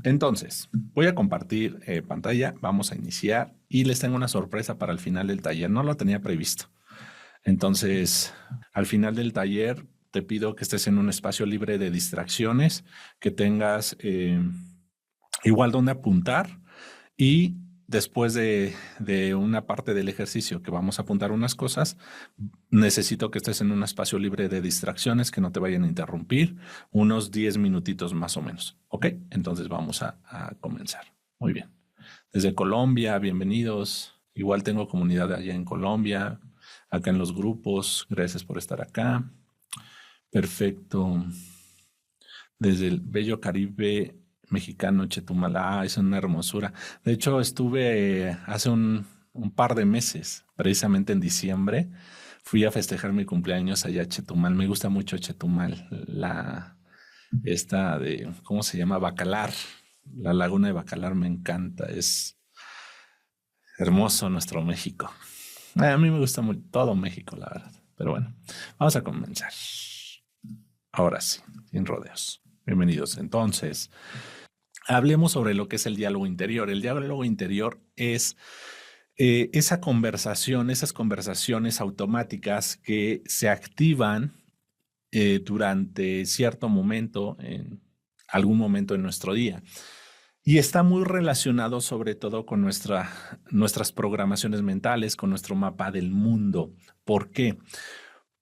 Entonces, voy a compartir pantalla, vamos a iniciar y les tengo una sorpresa para el final del taller. No lo tenía previsto. Entonces, al final del taller, te pido que estés en un espacio libre de distracciones, que tengas igual donde apuntar y después de una parte del ejercicio que vamos a apuntar unas cosas, necesito que estés en un espacio libre de distracciones, que no te vayan a interrumpir, unos 10 minutitos más o menos. ¿Ok? Entonces vamos a comenzar. Muy bien. Desde Colombia, bienvenidos. Igual tengo comunidad allá en Colombia, acá en los grupos. Gracias por estar acá. Perfecto. Desde el bello Caribe mexicano, Chetumal. Ah, es una hermosura. De hecho, estuve hace un par de meses, precisamente en diciembre, fui a festejar mi cumpleaños allá a Chetumal. Me gusta mucho Chetumal. Esta de, ¿cómo se llama? Bacalar. La laguna de Bacalar me encanta. Es hermoso nuestro México. A mí me gusta mucho todo México, la verdad. Pero bueno, vamos a comenzar. Ahora sí, sin rodeos. Bienvenidos. Entonces, hablemos sobre lo que es el diálogo interior. El diálogo interior es esa conversación, esas conversaciones automáticas que se activan durante cierto momento, en algún momento en nuestro día. Y está muy relacionado sobre todo con nuestras programaciones mentales, con nuestro mapa del mundo. ¿Por qué?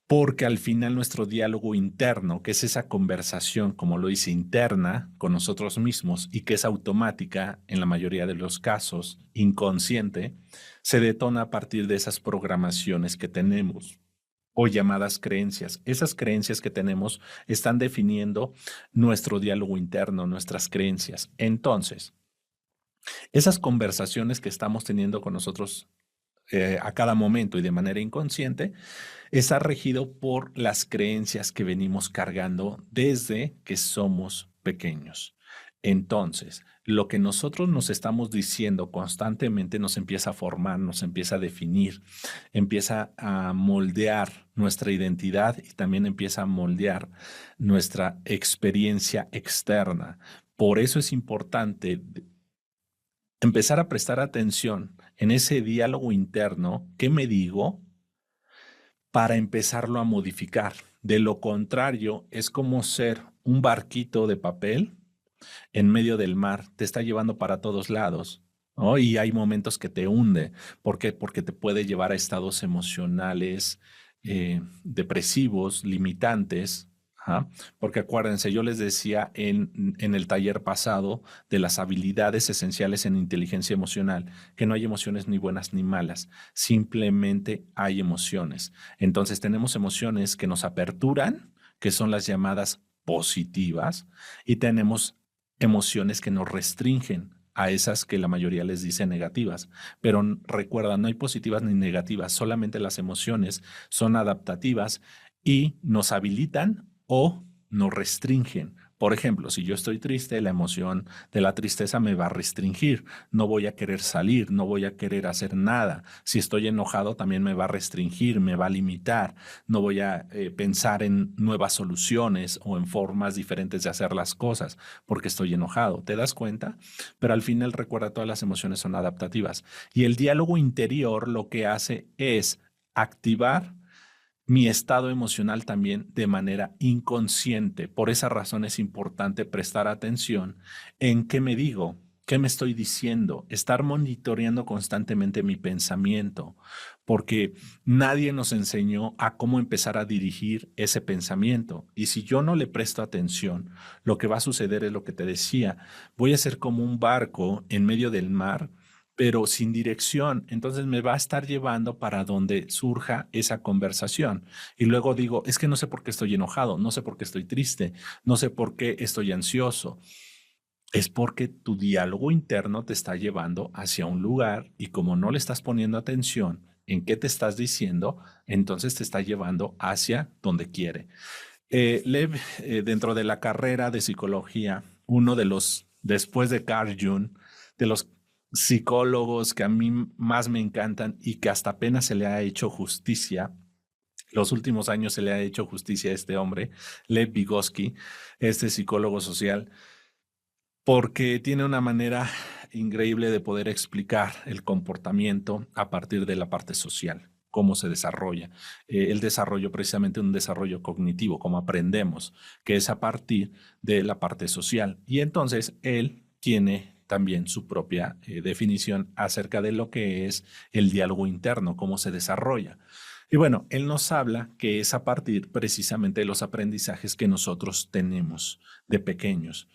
Porque al final nuestro diálogo interno, que es esa conversación, como lo dice, interna con nosotros mismos y que es automática en la mayoría de los casos, inconsciente, se detona a partir de esas programaciones que tenemos o llamadas creencias. Esas creencias que tenemos están definiendo nuestro diálogo interno, nuestras creencias. Entonces, esas conversaciones que estamos teniendo con nosotros a cada momento y de manera inconsciente, está regido por las creencias que venimos cargando desde que somos pequeños. Entonces, lo que nosotros nos estamos diciendo constantemente nos empieza a formar, nos empieza a definir, empieza a moldear nuestra identidad y también empieza a moldear nuestra experiencia externa. Por eso es importante empezar a prestar atención en ese diálogo interno. ¿Qué me digo? Para empezarlo a modificar. De lo contrario, es como ser un barquito de papel en medio del mar, te está llevando para todos lados, ¿no? Y hay momentos que te hunde. ¿Por qué? Porque te puede llevar a estados emocionales depresivos, limitantes. Ajá. Porque acuérdense, yo les decía en el taller pasado de las habilidades esenciales en inteligencia emocional, que no hay emociones ni buenas ni malas, simplemente hay emociones. Entonces tenemos emociones que nos aperturan, que son las llamadas positivas, y tenemos emociones que nos restringen a esas que la mayoría les dice negativas. Pero recuerda, no hay positivas ni negativas, solamente las emociones son adaptativas y nos habilitan o nos restringen. Por ejemplo, si yo estoy triste, la emoción de la tristeza me va a restringir. No voy a querer salir, no voy a querer hacer nada. Si estoy enojado, también me va a restringir, me va a limitar. No voy a pensar en nuevas soluciones o en formas diferentes de hacer las cosas porque estoy enojado. ¿Te das cuenta? Pero al final, recuerda, todas las emociones son adaptativas. Y el diálogo interior lo que hace es activar mi estado emocional también de manera inconsciente. Por esa razón es importante prestar atención en qué me digo, qué me estoy diciendo, estar monitoreando constantemente mi pensamiento, porque nadie nos enseñó a cómo empezar a dirigir ese pensamiento. Y si yo no le presto atención, lo que va a suceder es lo que te decía, voy a ser como un barco en medio del mar, pero sin dirección. Entonces me va a estar llevando para donde surja esa conversación. Y luego digo, es que no sé por qué estoy enojado, no sé por qué estoy triste, no sé por qué estoy ansioso. Es porque tu diálogo interno te está llevando hacia un lugar y como no le estás poniendo atención en qué te estás diciendo, entonces te está llevando hacia donde quiere. Lev, dentro de la carrera de psicología, uno de los, después de Carl Jung, de los psicólogos que a mí más me encantan y que hasta apenas se le ha hecho justicia, los últimos años se le ha hecho justicia a este hombre, Lev Vygotsky, este psicólogo social, porque tiene una manera increíble de poder explicar el comportamiento a partir de la parte social, cómo se desarrolla. El desarrollo, precisamente un desarrollo cognitivo, cómo aprendemos, que es a partir de la parte social. Y entonces él tiene también su propia definición acerca de lo que es el diálogo interno, cómo se desarrolla. Y bueno, él nos habla que es a partir precisamente de los aprendizajes que nosotros tenemos de pequeños.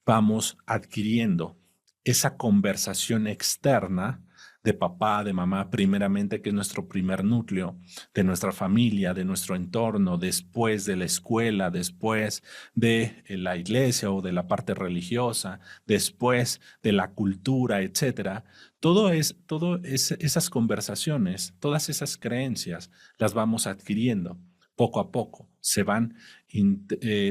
Vamos adquiriendo esa conversación externa de papá, de mamá, primeramente, que es nuestro primer núcleo, de nuestra familia, de nuestro entorno, después de la escuela, después de la iglesia o de la parte religiosa, después de la cultura, etcétera. Esas conversaciones, todas esas creencias, las vamos adquiriendo poco a poco,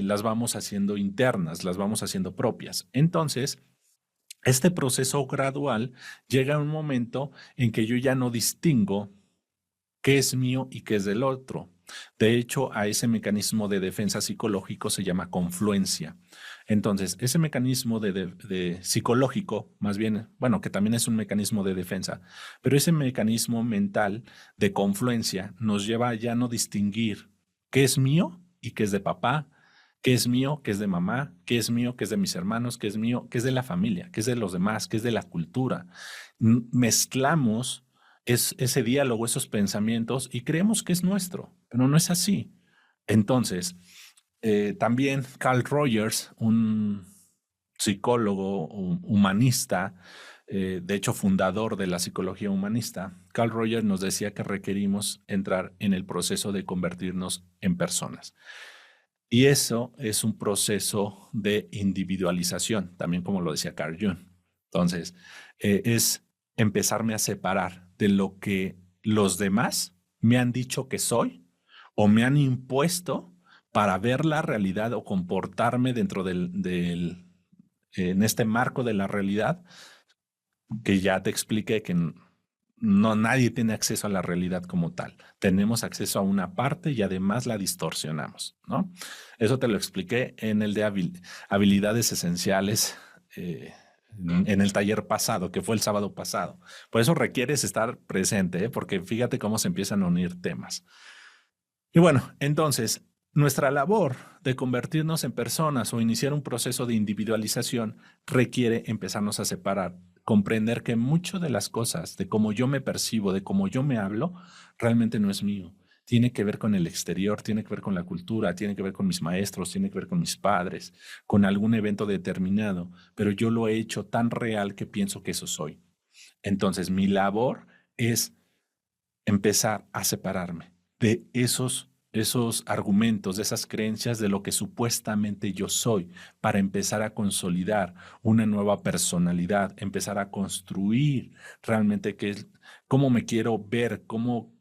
las vamos haciendo internas, las vamos haciendo propias. Entonces, este proceso gradual llega a un momento en que yo ya no distingo qué es mío y qué es del otro. De hecho, a ese mecanismo de defensa psicológico se llama confluencia. Entonces, ese mecanismo de psicológico, más bien, bueno, que también es un mecanismo de defensa, pero ese mecanismo mental de confluencia nos lleva a ya no distinguir qué es mío y qué es de papá, qué es mío, qué es de mamá, qué es mío, qué es de mis hermanos, qué es mío, qué es de la familia, qué es de los demás, qué es de la cultura. Mezclamos ese diálogo, esos pensamientos y creemos que es nuestro, pero no es así. Entonces, también Carl Rogers, un psicólogo humanista, de hecho fundador de la psicología humanista, Carl Rogers nos decía que requerimos entrar en el proceso de convertirnos en personas. Y eso es un proceso de individualización, también como lo decía Carl Jung. Entonces, es empezarme a separar de lo que los demás me han dicho que soy o me han impuesto para ver la realidad o comportarme dentro en este marco de la realidad, que ya te expliqué que no, nadie tiene acceso a la realidad como tal. Tenemos acceso a una parte y además la distorsionamos, ¿no? Eso te lo expliqué en el de habilidades esenciales, en el taller pasado, que fue el sábado pasado. Por eso requieres estar presente, porque fíjate cómo se empiezan a unir temas. Y bueno, entonces, nuestra labor de convertirnos en personas o iniciar un proceso de individualización requiere empezarnos a separar, comprender que mucho de las cosas, de cómo yo me percibo, de cómo yo me hablo, realmente no es mío. Tiene que ver con el exterior, tiene que ver con la cultura, tiene que ver con mis maestros, tiene que ver con mis padres, con algún evento determinado, pero yo lo he hecho tan real que pienso que eso soy. Entonces, mi labor es empezar a separarme de esos argumentos, de esas creencias de lo que supuestamente yo soy, para empezar a consolidar una nueva personalidad, empezar a construir realmente cómo me quiero ver, cómo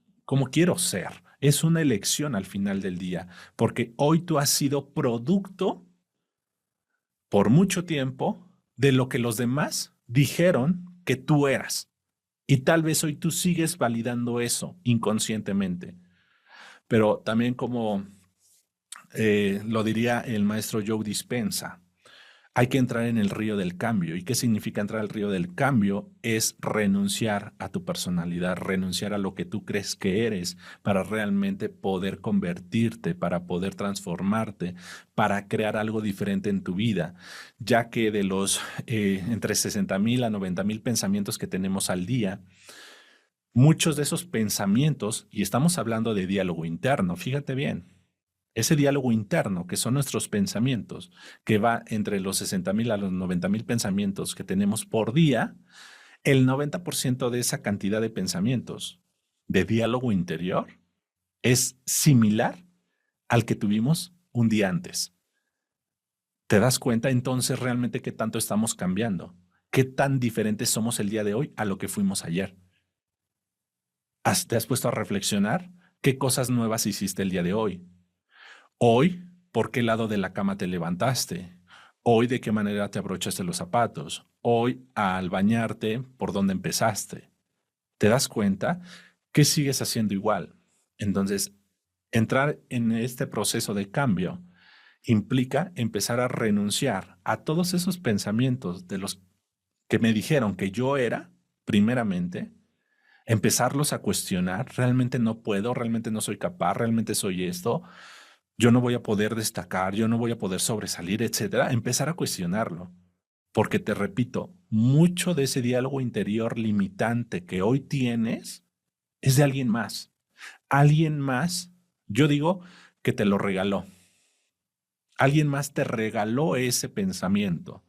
quiero ser. Es una elección al final del día, porque hoy tú has sido producto por mucho tiempo de lo que los demás dijeron que tú eras. Y tal vez hoy tú sigues validando eso inconscientemente. Pero también como lo diría el maestro Joe Dispenza, hay que entrar en el río del cambio. ¿Y qué significa entrar al río del cambio? Es renunciar a tu personalidad, renunciar a lo que tú crees que eres para realmente poder convertirte, para poder transformarte, para crear algo diferente en tu vida, ya que de los entre 60,000 a 90,000 pensamientos que tenemos al día, muchos de esos pensamientos, y estamos hablando de diálogo interno, fíjate bien, ese diálogo interno que son nuestros pensamientos, que va entre los 60,000 a los 90,000 pensamientos que tenemos por día, el 90% de esa cantidad de pensamientos de diálogo interior es similar al que tuvimos un día antes. ¿Te das cuenta entonces realmente qué tanto estamos cambiando? ¿Qué tan diferentes somos el día de hoy a lo que fuimos ayer? ¿Te has puesto a reflexionar qué cosas nuevas hiciste el día de hoy? Hoy, ¿por qué lado de la cama te levantaste? Hoy, ¿de qué manera te abrochaste los zapatos? Hoy, al bañarte, ¿por dónde empezaste? ¿Te das cuenta que sigues haciendo igual? Entonces, entrar en este proceso de cambio implica empezar a renunciar a todos esos pensamientos de los que me dijeron que yo era, primeramente, empezarlos a cuestionar, realmente no puedo, realmente no soy capaz, realmente soy esto, yo no voy a poder destacar, yo no voy a poder sobresalir, etcétera, empezar a cuestionarlo. Porque te repito, mucho de ese diálogo interior limitante que hoy tienes es de alguien más. Alguien más, yo digo que te lo regaló. Alguien más te regaló ese pensamiento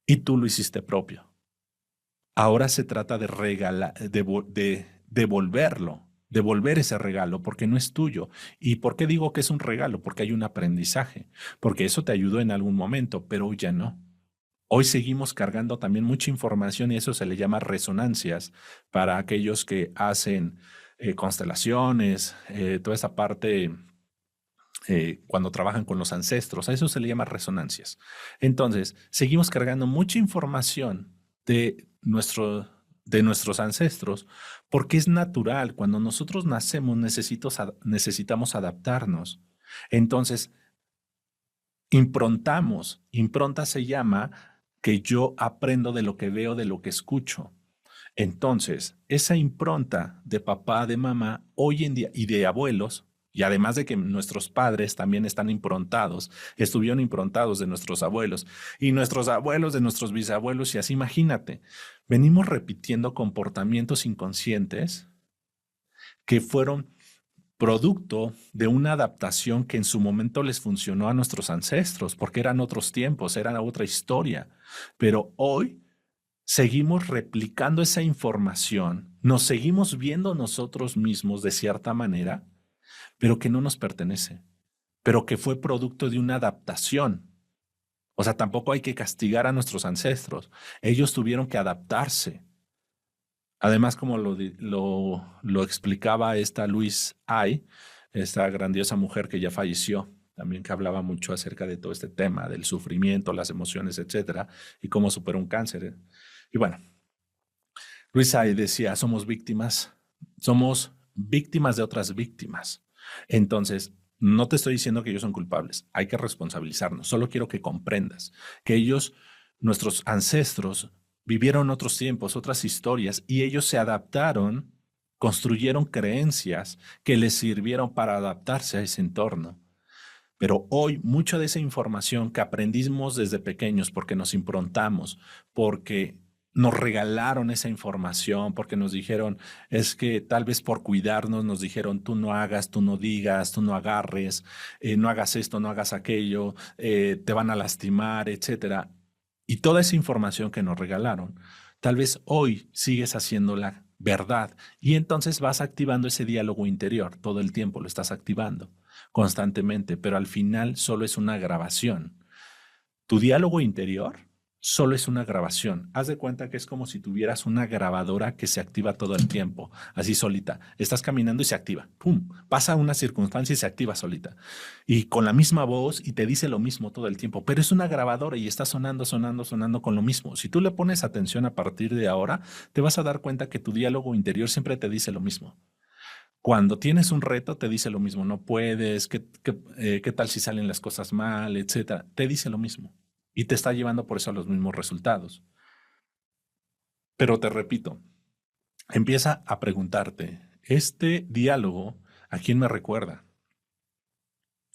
y tú lo hiciste propio. Ahora se trata de devolverlo, devolver ese regalo porque no es tuyo. ¿Y por qué digo que es un regalo? Porque hay un aprendizaje, porque eso te ayudó en algún momento, pero hoy ya no. Hoy seguimos cargando también mucha información y eso se le llama resonancias para aquellos que hacen constelaciones, toda esa parte cuando trabajan con los ancestros, a eso se le llama resonancias. Entonces, seguimos cargando mucha información de nuestros ancestros porque es natural. Cuando nosotros nacemos necesitamos adaptarnos. Entonces, impronta se llama que yo aprendo de lo que veo, de lo que escucho. Entonces, esa impronta de papá, de mamá, hoy en día, y de abuelos, y además de que nuestros padres también están improntados, estuvieron improntados de nuestros abuelos, y nuestros abuelos de nuestros bisabuelos, y así imagínate, venimos repitiendo comportamientos inconscientes que fueron producto de una adaptación que en su momento les funcionó a nuestros ancestros, porque eran otros tiempos, era otra historia. Pero hoy seguimos replicando esa información, nos seguimos viendo nosotros mismos de cierta manera, pero que no nos pertenece, pero que fue producto de una adaptación. O sea, tampoco hay que castigar a nuestros ancestros. Ellos tuvieron que adaptarse. Además, como lo explicaba esta Louise Hay, esta grandiosa mujer que ya falleció, también que hablaba mucho acerca de todo este tema, del sufrimiento, las emociones, etcétera, y cómo superó un cáncer. Y bueno, Louise Hay decía, somos víctimas de otras víctimas. Entonces, no te estoy diciendo que ellos son culpables, hay que responsabilizarnos. Solo quiero que comprendas que ellos, nuestros ancestros, vivieron otros tiempos, otras historias, y ellos se adaptaron, construyeron creencias que les sirvieron para adaptarse a ese entorno. Pero hoy mucha de esa información que aprendimos desde pequeños, porque nos improntamos, porque nos regalaron esa información, porque nos dijeron, es que tal vez por cuidarnos nos dijeron, tú no hagas, tú no digas, tú no agarres, no hagas esto, no hagas aquello, te van a lastimar, etcétera. Y toda esa información que nos regalaron, tal vez hoy sigues haciéndola verdad y entonces vas activando ese diálogo interior, todo el tiempo lo estás activando constantemente, pero al final solo es una grabación. Tu diálogo interior solo es una grabación. Haz de cuenta que es como si tuvieras una grabadora que se activa todo el tiempo, así solita. Estás caminando y se activa. ¡Pum! Pasa una circunstancia y se activa solita. Y con la misma voz y te dice lo mismo todo el tiempo, pero es una grabadora y está sonando, sonando, sonando con lo mismo. Si tú le pones atención a partir de ahora, te vas a dar cuenta que tu diálogo interior siempre te dice lo mismo. Cuando tienes un reto, te dice lo mismo, no puedes, qué tal si salen las cosas mal, etcétera. Te dice lo mismo y te está llevando por eso a los mismos resultados. Pero te repito, empieza a preguntarte, ¿este diálogo a quién me recuerda?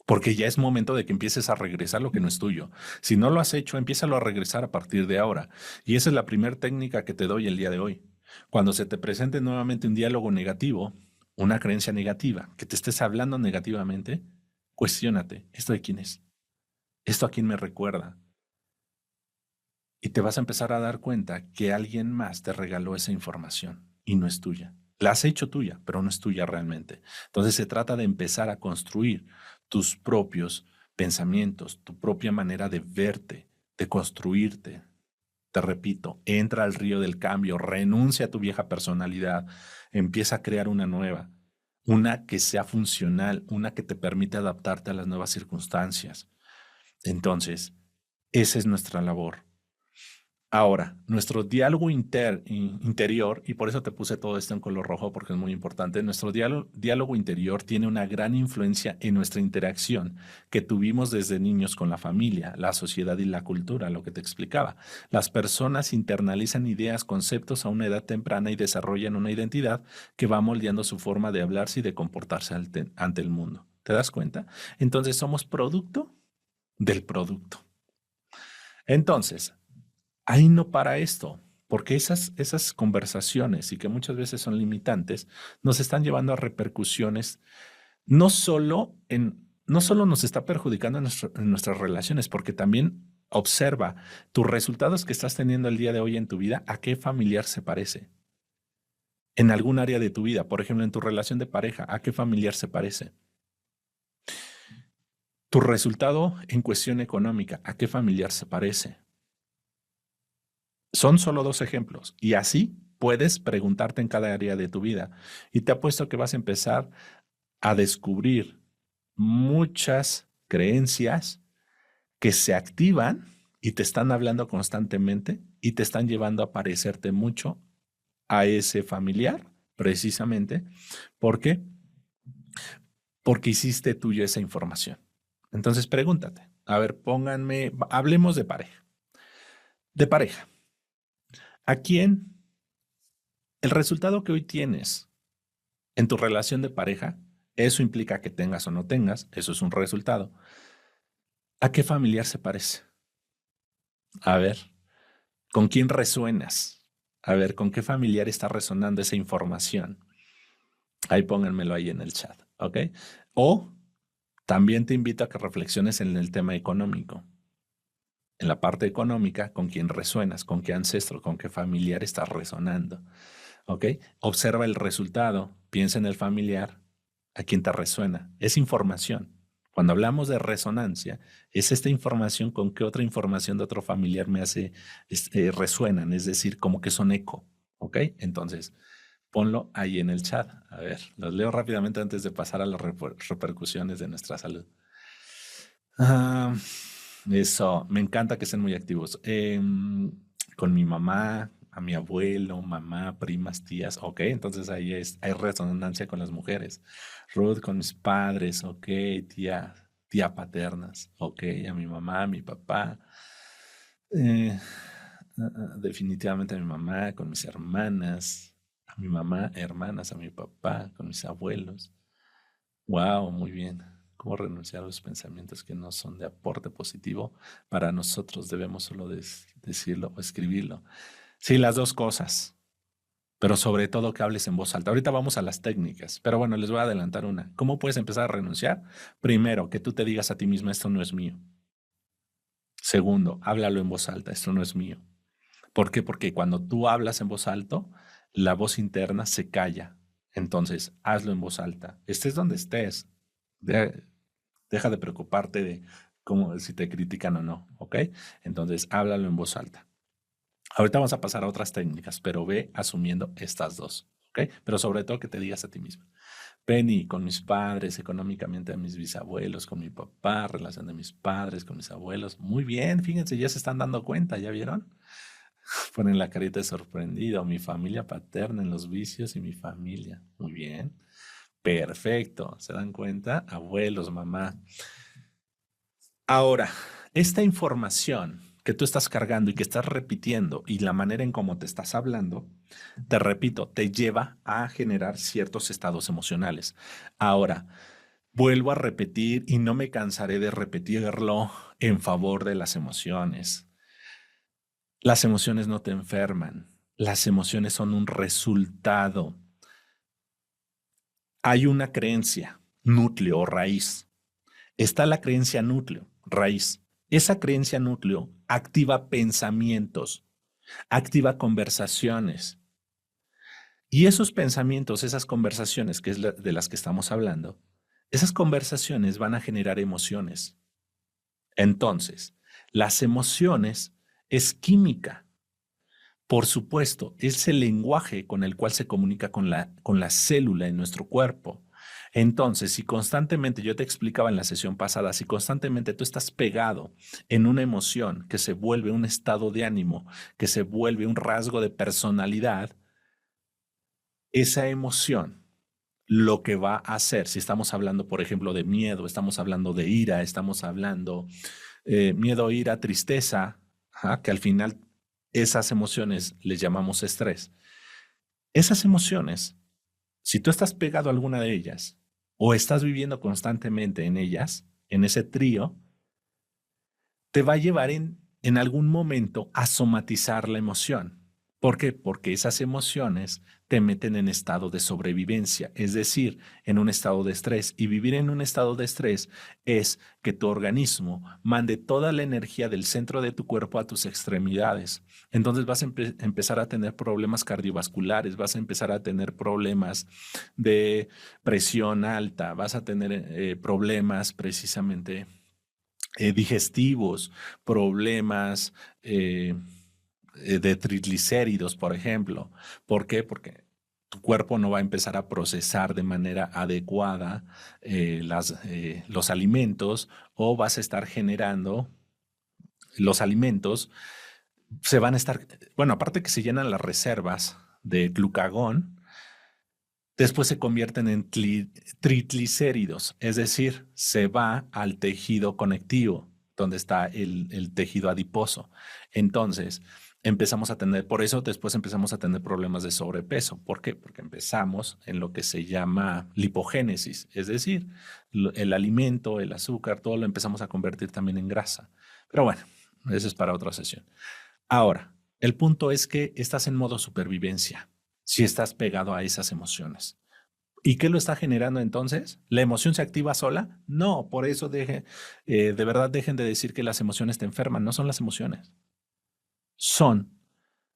Porque ya es momento de que empieces a regresar lo que no es tuyo. Si no lo has hecho, empiézalo a regresar a partir de ahora. Y esa es la primera técnica que te doy el día de hoy. Cuando se te presente nuevamente un diálogo negativo, una creencia negativa, que te estés hablando negativamente, cuestiónate, ¿esto de quién es? ¿Esto a quién me recuerda? Y te vas a empezar a dar cuenta que alguien más te regaló esa información y no es tuya. La has hecho tuya, pero no es tuya realmente. Entonces se trata de empezar a construir tus propios pensamientos, tu propia manera de verte, de construirte. Te repito, entra al río del cambio, renuncia a tu vieja personalidad, empieza a crear una nueva, una que sea funcional, una que te permite adaptarte a las nuevas circunstancias. Entonces, esa es nuestra labor. Ahora, nuestro diálogo interior, y por eso te puse todo esto en color rojo porque es muy importante, nuestro diálogo interior tiene una gran influencia en nuestra interacción que tuvimos desde niños con la familia, la sociedad y la cultura, lo que te explicaba. Las personas internalizan ideas, conceptos a una edad temprana y desarrollan una identidad que va moldeando su forma de hablarse y de comportarse ante el mundo. ¿Te das cuenta? Entonces somos producto del producto. Entonces, ahí no para esto, porque esas conversaciones y que muchas veces son limitantes, nos están llevando a repercusiones, no solo nos está perjudicando en nuestras relaciones, porque también observa tus resultados que estás teniendo el día de hoy en tu vida, a qué familiar se parece. En algún área de tu vida, por ejemplo, en tu relación de pareja, ¿a qué familiar se parece? Tu resultado en cuestión económica, ¿a qué familiar se parece? Son solo dos ejemplos y así puedes preguntarte en cada área de tu vida. Y te apuesto que vas a empezar a descubrir muchas creencias que se activan y te están hablando constantemente y te están llevando a parecerte mucho a ese familiar, precisamente. ¿Por qué? Porque hiciste tuyo esa información. Entonces pregúntate, a ver, hablemos de pareja. De pareja, ¿a quién el resultado que hoy tienes en tu relación de pareja, eso implica que tengas o no tengas, eso es un resultado? ¿A qué familiar se parece? A ver, ¿con quién resuenas? A ver, ¿con qué familiar está resonando esa información? Ahí pónganmelo ahí en el chat, ¿ok? O también te invito a que reflexiones en el tema económico. En la parte económica, ¿con quién resuenas? ¿Con qué ancestro? ¿Con qué familiar estás resonando? ¿Ok? Observa el resultado, piensa en el familiar, a quién te resuena. Es información. Cuando hablamos de resonancia, es esta información con qué otra información de otro familiar me hace, resuenan, es decir, como que son eco. ¿Ok? Entonces, ponlo ahí en el chat. A ver, los leo rápidamente antes de pasar a las repercusiones de nuestra salud. Ah, eso, me encanta que estén muy activos. Con mi mamá, a mi abuelo, mamá, primas, tías, ok, entonces hay resonancia con las mujeres. Ruth con mis padres, ok, tía paternas, ok, a mi mamá, a mi papá. Eh, definitivamente a mi mamá, con mis hermanas, a mi mamá, hermanas, a mi papá, con mis abuelos. Wow, muy bien. ¿Cómo renunciar a los pensamientos que no son de aporte positivo? Para nosotros debemos solo decirlo o escribirlo. Sí, las dos cosas, pero sobre todo que hables en voz alta. Ahorita vamos a las técnicas, pero bueno, les voy a adelantar una. ¿Cómo puedes empezar a renunciar? Primero, que tú te digas a ti mismo, esto no es mío. Segundo, háblalo en voz alta, esto no es mío. ¿Por qué? Porque cuando tú hablas en voz alta, la voz interna se calla. Entonces, hazlo en voz alta. Estés donde estés. De- Deja de preocuparte de cómo, si te critican o no, ¿ok? Entonces, háblalo en voz alta. Ahorita vamos a pasar a otras técnicas, pero ve asumiendo estas dos, ¿ok? Pero sobre todo que te digas a ti mismo. Penny, con mis padres, económicamente a mis bisabuelos, con mi papá, relación de mis padres, con mis abuelos. Muy bien, fíjense, ya se están dando cuenta, ¿ya vieron? Ponen la carita de sorprendido. Mi familia paterna en los vicios y mi familia. Muy bien. Perfecto. ¿Se dan cuenta? Abuelos, mamá. Ahora, esta información que tú estás cargando y que estás repitiendo y la manera en cómo te estás hablando, te repito, te lleva a generar ciertos estados emocionales. Ahora, vuelvo a repetir y no me cansaré de repetirlo en favor de las emociones. Las emociones no te enferman. Las emociones son un resultado. Hay una creencia, núcleo o raíz. Está la creencia núcleo, raíz. Esa creencia núcleo activa pensamientos, activa conversaciones. Y esos pensamientos, esas conversaciones, que es de las que estamos hablando, esas conversaciones van a generar emociones. Entonces, las emociones es química. Por supuesto, es el lenguaje con el cual se comunica con la célula en nuestro cuerpo. Entonces, si constantemente, yo te explicaba en la sesión pasada, si constantemente tú estás pegado en una emoción que se vuelve un estado de ánimo, que se vuelve un rasgo de personalidad, esa emoción lo que va a hacer, si estamos hablando, por ejemplo, de miedo, estamos hablando de ira, estamos hablando miedo, ira, tristeza, ajá, que al final esas emociones les llamamos estrés. Esas emociones, si tú estás pegado a alguna de ellas o estás viviendo constantemente en ellas, en ese trío, te va a llevar en algún momento a somatizar la emoción. ¿Por qué? Porque esas emociones te meten en estado de sobrevivencia, es decir, en un estado de estrés. Y vivir en un estado de estrés es que tu organismo mande toda la energía del centro de tu cuerpo a tus extremidades. Entonces vas a empezar a tener problemas cardiovasculares, vas a empezar a tener problemas de presión alta, vas a tener problemas precisamente digestivos, problemas de triglicéridos, por ejemplo. ¿Por qué? Porque tu cuerpo no va a empezar a procesar de manera adecuada los alimentos o vas a estar generando los alimentos, se van a estar, bueno, aparte que se llenan las reservas de glucagón, después se convierten en triglicéridos, es decir, se va al tejido conectivo, donde está el tejido adiposo. Entonces, empezamos a tener, por eso después empezamos a tener problemas de sobrepeso. ¿Por qué? Porque empezamos en lo que se llama lipogénesis, es decir, el alimento, el azúcar, todo lo empezamos a convertir también en grasa. Pero bueno, eso es para otra sesión. Ahora, el punto es que estás en modo supervivencia si estás pegado a esas emociones. ¿Y qué lo está generando entonces? ¿La emoción se activa sola? No, por eso de verdad dejen de decir que las emociones te enferman. No son las emociones. Son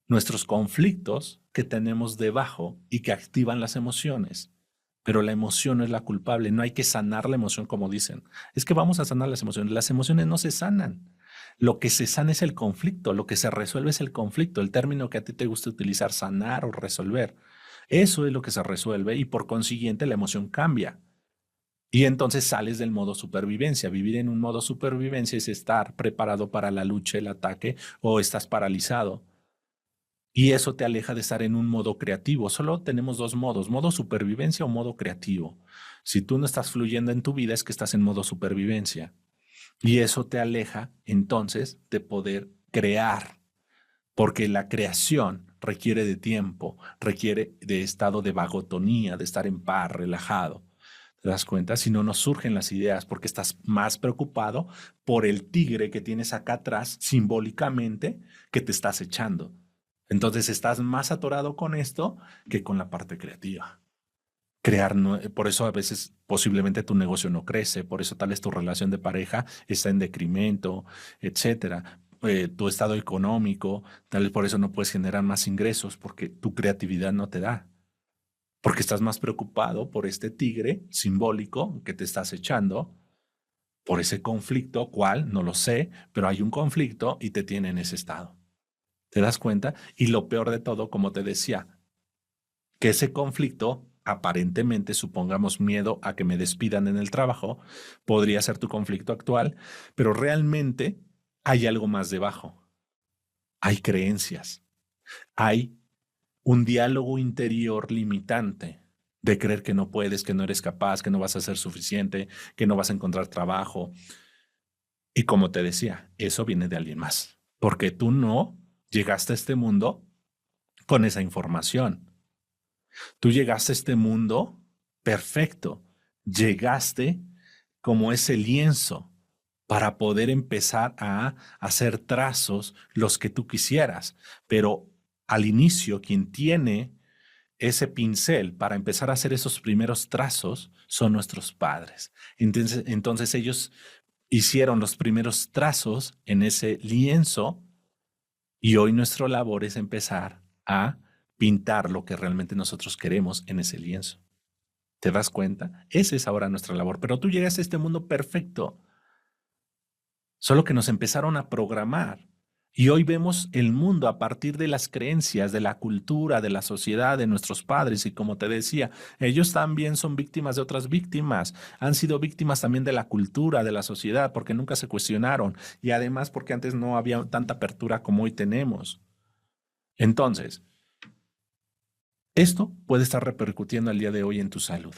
nuestros conflictos que tenemos debajo y que activan las emociones. Pero la emoción no es la culpable. No hay que sanar la emoción como dicen. Es que vamos a sanar las emociones. Las emociones no se sanan. Lo que se sana es el conflicto. Lo que se resuelve es el conflicto. El término que a ti te gusta utilizar, sanar o resolver. Eso es lo que se resuelve y por consiguiente la emoción cambia. Y entonces sales del modo supervivencia. Vivir en un modo supervivencia es estar preparado para la lucha, el ataque o estás paralizado. Y eso te aleja de estar en un modo creativo. Solo tenemos dos modos, modo supervivencia o modo creativo. Si tú no estás fluyendo en tu vida es que estás en modo supervivencia. Y eso te aleja entonces de poder crear, porque la creación requiere de tiempo, requiere de estado de vagotonía, de estar en paz, relajado. ¿Te das cuenta? Si no, nos surgen las ideas porque estás más preocupado por el tigre que tienes acá atrás, simbólicamente, que te estás echando. Entonces estás más atorado con esto que con la parte creativa. Crear, por eso a veces posiblemente tu negocio no crece, por eso tal vez tu relación de pareja está en decremento, etcétera. Tu estado económico, tal vez por eso no puedes generar más ingresos porque tu creatividad no te da, porque estás más preocupado por este tigre simbólico que te estás echando, por ese conflicto, cuál, no lo sé, pero hay un conflicto y te tiene en ese estado. ¿Te das cuenta? Y lo peor de todo, como te decía, que ese conflicto, aparentemente, supongamos miedo a que me despidan en el trabajo, podría ser tu conflicto actual, pero realmente hay algo más debajo. Hay creencias, hay un diálogo interior limitante de creer que no puedes, que no eres capaz, que no vas a ser suficiente, que no vas a encontrar trabajo. Y como te decía, eso viene de alguien más, porque tú no llegaste a este mundo con esa información. Tú llegaste a este mundo perfecto. Llegaste como ese lienzo para poder empezar a hacer trazos los que tú quisieras. Pero al inicio, quien tiene ese pincel para empezar a hacer esos primeros trazos son nuestros padres. Entonces ellos hicieron los primeros trazos en ese lienzo y hoy nuestra labor es empezar a pintar lo que realmente nosotros queremos en ese lienzo. ¿Te das cuenta? Esa es ahora nuestra labor. Pero tú llegas a este mundo perfecto. Solo que nos empezaron a programar Y hoy vemos el mundo a partir de las creencias, de la cultura, de la sociedad, de nuestros padres. Y como te decía, ellos también son víctimas de otras víctimas. Han sido víctimas también de la cultura, de la sociedad, porque nunca se cuestionaron. Y además porque antes no había tanta apertura como hoy tenemos. Entonces, esto puede estar repercutiendo al día de hoy en tu salud.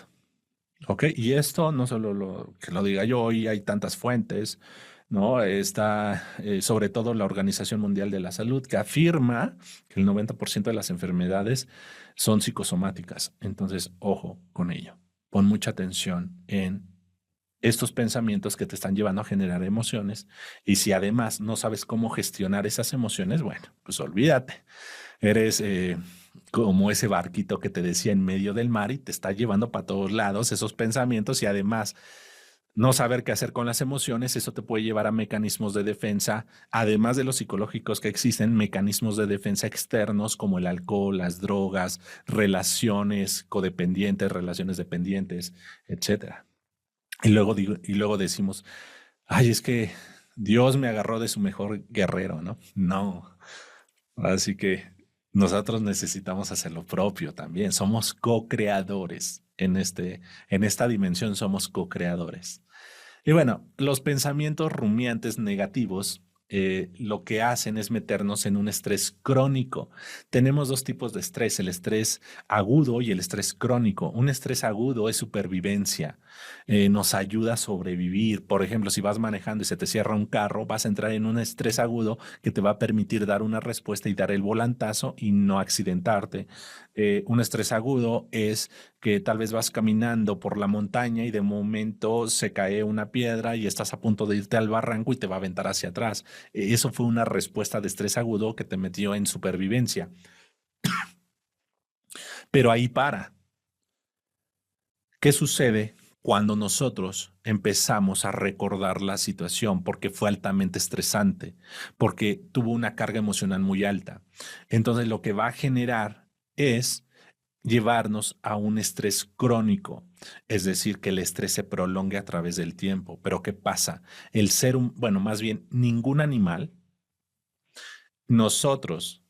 ¿Ok? Y esto no solo que lo diga yo, hoy hay tantas fuentes, ¿no? Está sobre todo la Organización Mundial de la Salud que afirma que el 90% de las enfermedades son psicosomáticas. Entonces, ojo con ello. Pon mucha atención en estos pensamientos que te están llevando a generar emociones. Y si además no sabes cómo gestionar esas emociones, bueno, pues olvídate. Eres como ese barquito que te decía en medio del mar y te está llevando para todos lados esos pensamientos y además no saber qué hacer con las emociones, eso te puede llevar a mecanismos de defensa, además de los psicológicos que existen, mecanismos de defensa externos como el alcohol, las drogas, relaciones codependientes, relaciones dependientes, etcétera. Y luego decimos, ay, es que Dios me agarró de su mejor guerrero, ¿no? No. Así que nosotros necesitamos hacer lo propio también. Somos co-creadores en esta dimensión somos co-creadores. Y bueno, los pensamientos rumiantes negativos lo que hacen es meternos en un estrés crónico. Tenemos dos tipos de estrés, el estrés agudo y el estrés crónico. Un estrés agudo es supervivencia, nos ayuda a sobrevivir. Por ejemplo, si vas manejando y se te cierra un carro, vas a entrar en un estrés agudo que te va a permitir dar una respuesta y dar el volantazo y no accidentarte. Un estrés agudo es que tal vez vas caminando por la montaña y de momento se cae una piedra y estás a punto de irte al barranco y te va a aventar hacia atrás. Eso fue una respuesta de estrés agudo que te metió en supervivencia. Pero ahí para. ¿Qué sucede cuando nosotros empezamos a recordar la situación porque fue altamente estresante, porque tuvo una carga emocional muy alta? Entonces lo que va a generar es llevarnos a un estrés crónico, es decir, que el estrés se prolongue a través del tiempo. Pero ¿qué pasa? Bueno, más bien, ningún animal, nosotros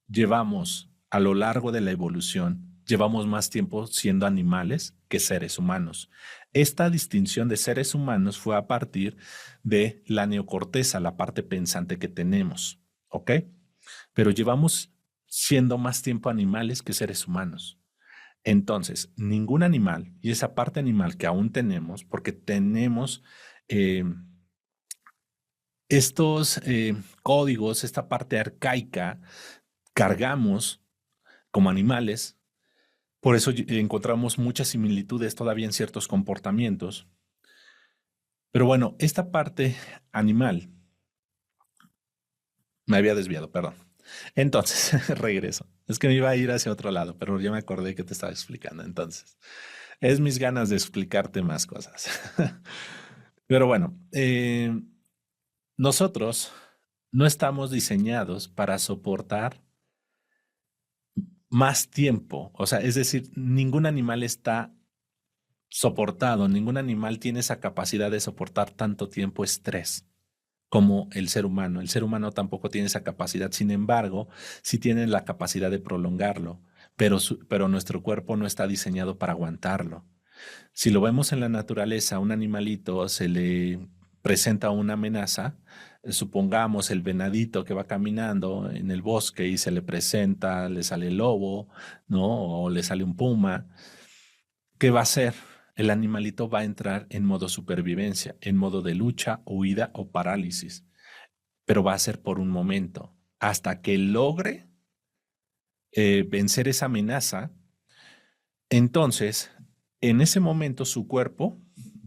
llevamos a lo largo de la evolución, llevamos más tiempo siendo animales que seres humanos. Esta distinción de seres humanos fue a partir de la neocorteza, la parte pensante que tenemos, ¿ok? Pero llevamos siendo más tiempo animales que seres humanos. Entonces, ningún animal, y esa parte animal que aún tenemos, porque tenemos eh, estos códigos, esta parte arcaica, cargamos como animales, por eso encontramos muchas similitudes todavía en ciertos comportamientos. Pero bueno, esta parte animal, me había desviado, perdón. Entonces, regreso. Es que me iba a ir hacia otro lado, pero ya me acordé que te estaba explicando. Entonces, es mis ganas de explicarte más cosas. Pero bueno, nosotros no estamos diseñados para soportar más tiempo. O sea, es decir, ningún animal está soportado, ningún animal tiene esa capacidad de soportar tanto tiempo estrés como el ser humano. El ser humano tampoco tiene esa capacidad. Sin embargo, sí tiene la capacidad de prolongarlo, pero nuestro cuerpo no está diseñado para aguantarlo. Si lo vemos en la naturaleza, a un animalito se le presenta una amenaza, supongamos el venadito que va caminando en el bosque y se le presenta, le sale el lobo, ¿no? O le sale un puma, ¿qué va a hacer? El animalito va a entrar en modo supervivencia, en modo de lucha, huida o parálisis, pero va a ser por un momento, hasta que logre vencer esa amenaza. Entonces, en ese momento su cuerpo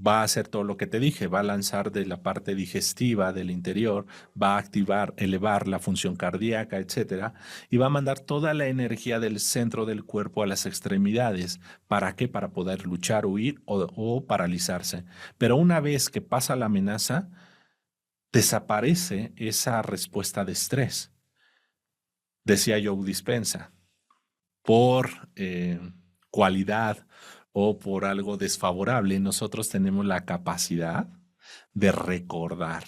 va a hacer todo lo que te dije, va a lanzar de la parte digestiva del interior, va a activar, elevar la función cardíaca, etcétera, y va a mandar toda la energía del centro del cuerpo a las extremidades. ¿Para qué? Para poder luchar, huir o paralizarse. Pero una vez que pasa la amenaza, desaparece esa respuesta de estrés. Decía Joe Dispensa, por cualidad o por algo desfavorable, nosotros tenemos la capacidad de recordar.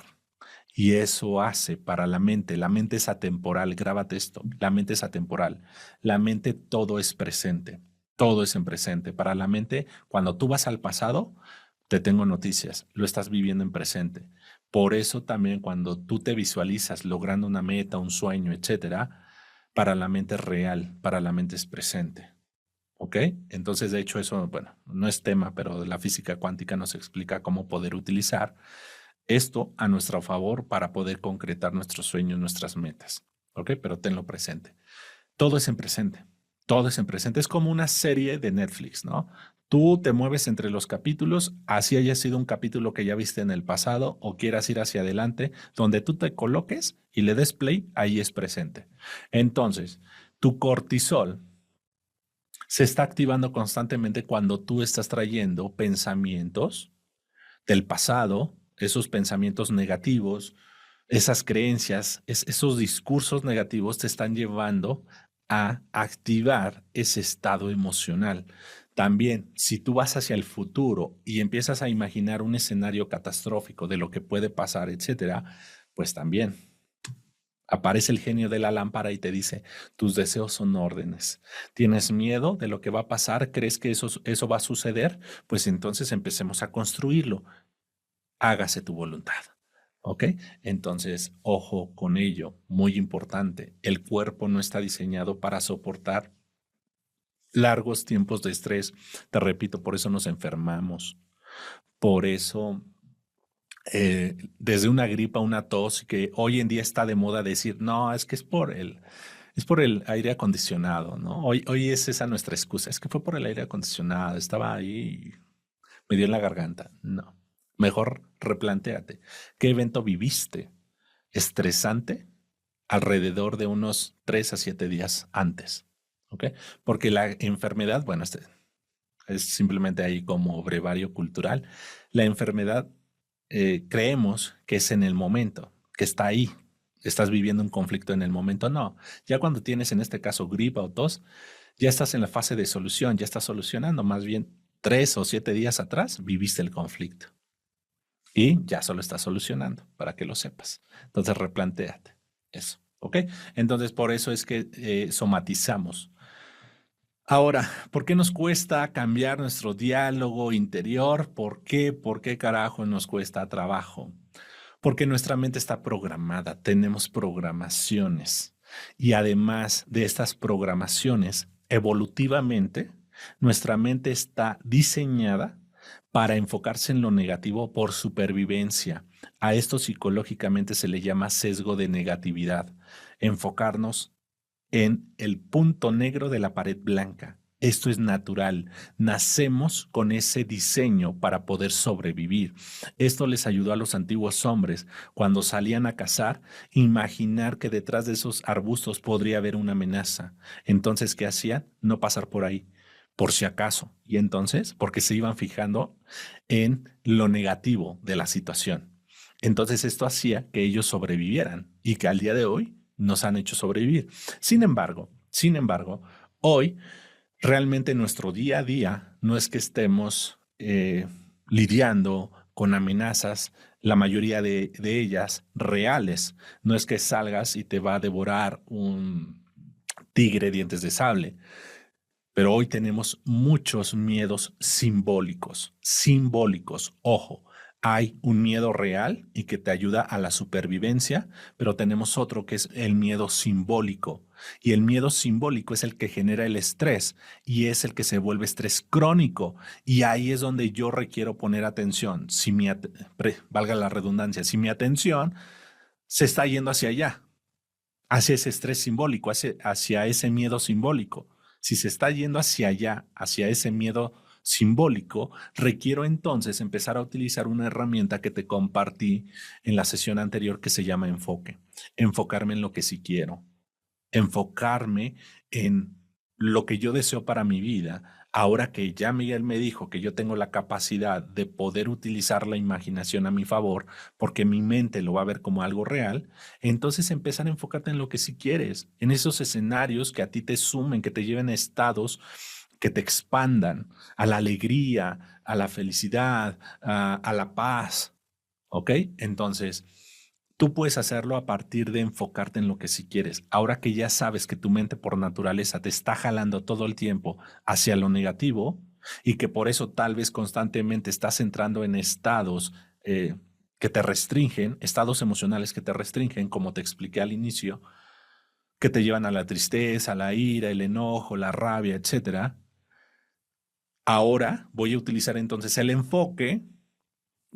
Y eso hace para la mente es atemporal, grábate esto, la mente es atemporal, la mente todo es presente, todo es en presente. Para la mente, cuando tú vas al pasado, te tengo noticias, lo estás viviendo en presente. Por eso también cuando tú te visualizas logrando una meta, un sueño, etcétera, para la mente es real, para la mente es presente. ¿Ok? Entonces, de hecho, eso, bueno, no es tema, pero la física cuántica nos explica cómo poder utilizar esto a nuestro favor para poder concretar nuestros sueños, nuestras metas. ¿Ok? Pero tenlo presente. Todo es en presente. Todo es en presente. Es como una serie de Netflix, ¿no? Tú te mueves entre los capítulos, así haya sido un capítulo que ya viste en el pasado o quieras ir hacia adelante, donde tú te coloques y le des play, ahí es presente. Entonces, tu cortisol se está activando constantemente cuando tú estás trayendo pensamientos del pasado, esos pensamientos negativos, esas creencias, esos discursos negativos te están llevando a activar ese estado emocional. También, si tú vas hacia el futuro y empiezas a imaginar un escenario catastrófico de lo que puede pasar, etcétera, pues también aparece el genio de la lámpara y te dice, tus deseos son órdenes. ¿Tienes miedo de lo que va a pasar? ¿Crees que eso va a suceder? Pues entonces empecemos a construirlo. Hágase tu voluntad. ¿Ok? Entonces, ojo con ello, muy importante. El cuerpo no está diseñado para soportar largos tiempos de estrés. Te repito, por eso nos enfermamos. Por eso desde una gripa, una tos, que hoy en día está de moda decir, no, es que es por el aire acondicionado, ¿no? Hoy es esa nuestra excusa, es que fue por el aire acondicionado, estaba ahí, me dio en la garganta. No, mejor replantéate, ¿qué evento viviste estresante alrededor de unos 3 a 7 días antes? ¿Ok? Porque la enfermedad, bueno, es simplemente ahí como brevario cultural. La enfermedad creemos que es en el momento, que está ahí. Estás viviendo un conflicto en el momento. No, ya cuando tienes en este caso gripa o tos, ya estás en la fase de solución, ya estás solucionando. Más bien 3 o 7 días atrás viviste el conflicto y ya solo estás solucionando para que lo sepas. Entonces replantéate eso. ¿Ok? Entonces por eso es que somatizamos. Ahora, ¿por qué nos cuesta cambiar nuestro diálogo interior? ¿Por qué? ¿Por qué carajo nos cuesta trabajo? Porque nuestra mente está programada, tenemos programaciones. Y además de estas programaciones, evolutivamente, nuestra mente está diseñada para enfocarse en lo negativo por supervivencia. A esto psicológicamente se le llama sesgo de negatividad. Enfocarnos en el punto negro de la pared blanca. Esto es natural. Nacemos con ese diseño para poder sobrevivir. Esto les ayudó a los antiguos hombres cuando salían a cazar, imaginar que detrás de esos arbustos podría haber una amenaza. Entonces, ¿qué hacían? No pasar por ahí, por si acaso. Y entonces, porque se iban fijando en lo negativo de la situación. Entonces, esto hacía que ellos sobrevivieran y que al día de hoy nos han hecho sobrevivir. Sin embargo, hoy realmente nuestro día a día no es que estemos lidiando con amenazas, la mayoría de ellas reales. No es que salgas y te va a devorar un tigre dientes de sable, pero hoy tenemos muchos miedos simbólicos, simbólicos, ojo. Hay un miedo real y que te ayuda a la supervivencia, pero tenemos otro que es el miedo simbólico. Y el miedo simbólico es el que genera el estrés y es el que se vuelve estrés crónico. Y ahí es donde yo requiero poner atención. Si valga la redundancia, si mi atención se está yendo hacia allá, hacia ese estrés simbólico, hacia ese miedo simbólico. Si se está yendo hacia allá, hacia ese miedo simbólico, requiero entonces empezar a utilizar una herramienta que te compartí en la sesión anterior que se llama enfoque. Enfocarme en lo que sí quiero, enfocarme en lo que yo deseo para mi vida. Ahora que ya Miguel me dijo que yo tengo la capacidad de poder utilizar la imaginación a mi favor, porque mi mente lo va a ver como algo real, entonces empezar a enfocarte en lo que sí quieres, en esos escenarios que a ti te sumen, que te lleven a estados que te expandan, a la alegría, a la felicidad, a la paz. ¿Ok? Entonces, Tú puedes hacerlo a partir de enfocarte en lo que sí quieres. Ahora que ya sabes que tu mente por naturaleza te está jalando todo el tiempo hacia lo negativo y que por eso tal vez constantemente estás entrando en estados que te restringen, estados emocionales que te restringen, como te expliqué al inicio, que te llevan a la tristeza, la ira, el enojo, la rabia, etcétera. Ahora voy a utilizar entonces el enfoque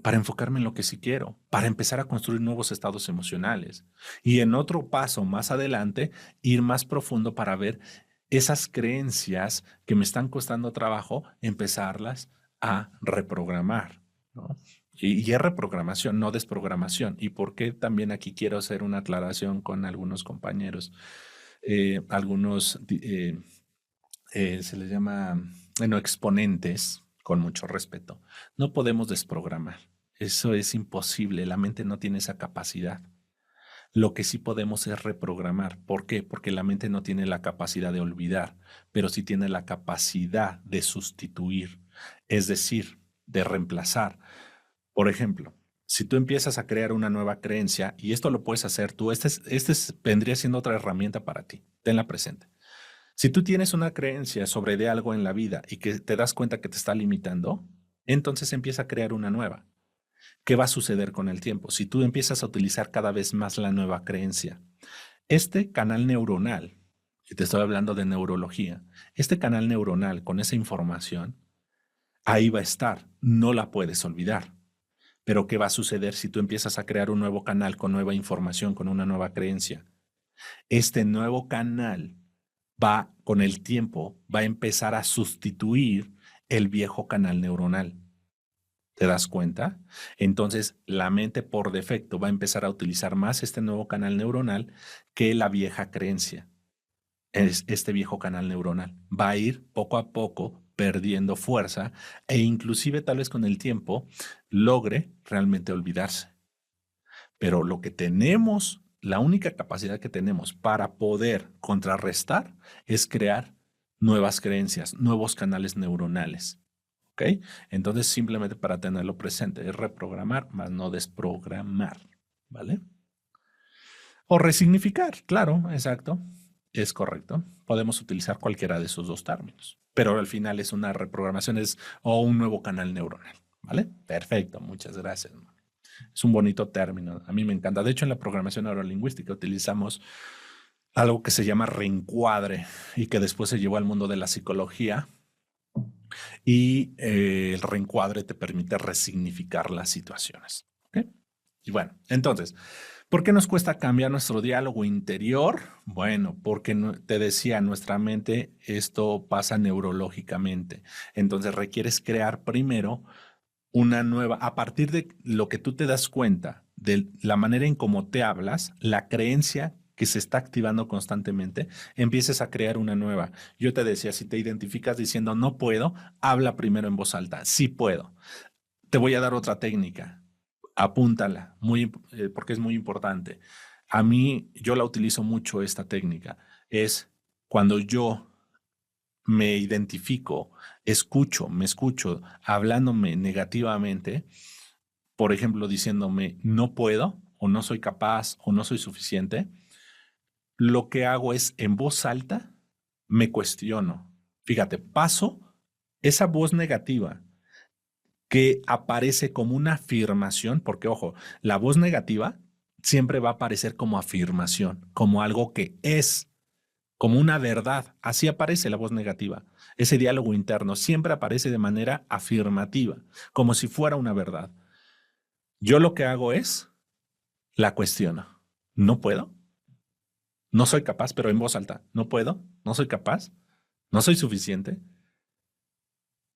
para enfocarme en lo que sí quiero, para empezar a construir nuevos estados emocionales. Y en otro paso más adelante, ir más profundo para ver esas creencias que me están costando trabajo, empezarlas a reprogramar, ¿no? Y es reprogramación, no desprogramación. ¿Y por qué también aquí quiero hacer una aclaración con algunos compañeros? Algunos se les llama, bueno, exponentes, con mucho respeto. No podemos desprogramar. Eso es imposible. La mente no tiene esa capacidad. Lo que sí podemos es reprogramar. ¿Por qué? Porque la mente no tiene la capacidad de olvidar, pero sí tiene la capacidad de sustituir, es decir, de reemplazar. Por ejemplo, si tú empiezas a crear una nueva creencia, y esto lo puedes hacer tú, vendría siendo otra herramienta para ti. Tenla presente. Si tú tienes una creencia sobre de algo en la vida y que te das cuenta que te está limitando, entonces empieza a crear una nueva. ¿Qué va a suceder con el tiempo? Si tú empiezas a utilizar cada vez más la nueva creencia, este canal neuronal, y te estoy hablando de neurología, este canal neuronal con esa información, ahí va a estar, no la puedes olvidar. Pero ¿qué va a suceder si tú empiezas a crear un nuevo canal con nueva información, con una nueva creencia? Este nuevo canal va, con el tiempo, va a empezar a sustituir el viejo canal neuronal. ¿Te das cuenta? Entonces, la mente por defecto va a empezar a utilizar más este nuevo canal neuronal que la vieja creencia. Este viejo canal neuronal va a ir poco a poco perdiendo fuerza e inclusive tal vez con el tiempo logre realmente olvidarse. Pero lo que tenemos, la única capacidad que tenemos para poder contrarrestar es crear nuevas creencias, nuevos canales neuronales. ¿Ok? Entonces, simplemente para tenerlo presente, es reprogramar, más no desprogramar. ¿Vale? O resignificar, claro, exacto. Es correcto. Podemos utilizar cualquiera de esos dos términos. Pero al final es una reprogramación o un nuevo canal neuronal. ¿Vale? Perfecto. Muchas gracias. Es un bonito término. A mí me encanta. De hecho, en la programación neurolingüística utilizamos algo que se llama reencuadre y que después se llevó al mundo de la psicología. Y el reencuadre te permite resignificar las situaciones. ¿Okay? Y bueno, entonces, ¿por qué nos cuesta cambiar nuestro diálogo interior? Bueno, porque te decía, nuestra mente, esto pasa neurológicamente. Entonces requieres crear primero una nueva, a partir de lo que tú te das cuenta de la manera en cómo te hablas, la creencia que se está activando constantemente, empieces a crear una nueva. Yo te decía, si te identificas diciendo no puedo, habla primero en voz alta, sí puedo. Te voy a dar otra técnica, apúntala, porque es muy importante. A mí, yo la utilizo mucho esta técnica, es cuando yo me identifico, me escucho hablándome negativamente, por ejemplo, diciéndome no puedo o no soy capaz o no soy suficiente, lo que hago es en voz alta me cuestiono. Fíjate, paso esa voz negativa que aparece como una afirmación, porque ojo, la voz negativa siempre va a aparecer como afirmación, como algo que es, como una verdad. Así aparece la voz negativa. Ese diálogo interno siempre aparece de manera afirmativa, como si fuera una verdad. Yo lo que hago es, la cuestiono. No puedo, no soy capaz, pero en voz alta. No puedo, no soy capaz, no soy suficiente.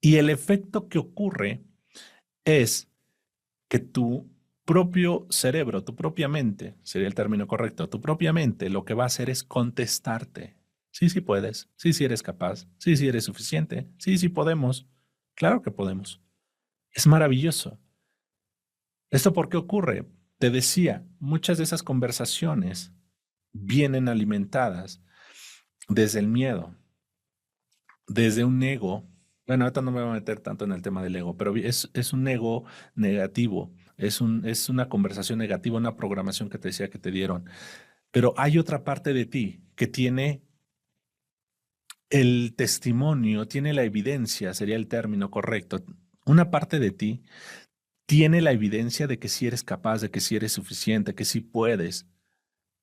Y el efecto que ocurre es que tu propio cerebro, tu propia mente, sería el término correcto, tu propia mente lo que va a hacer es contestarte. Sí, sí puedes, sí, sí eres capaz, sí, sí eres suficiente, sí, sí podemos. Claro que podemos. Es maravilloso. ¿Esto por qué ocurre? Te decía, muchas de esas conversaciones vienen alimentadas desde el miedo, desde un ego. Bueno, ahorita no me voy a meter tanto en el tema del ego, pero es un ego negativo, es una conversación negativa, una programación que te decía que te dieron. Pero hay otra parte de ti que tiene el testimonio, tiene la evidencia, sería el término correcto. Una parte de ti tiene la evidencia de que sí eres capaz, de que sí eres suficiente, que sí puedes.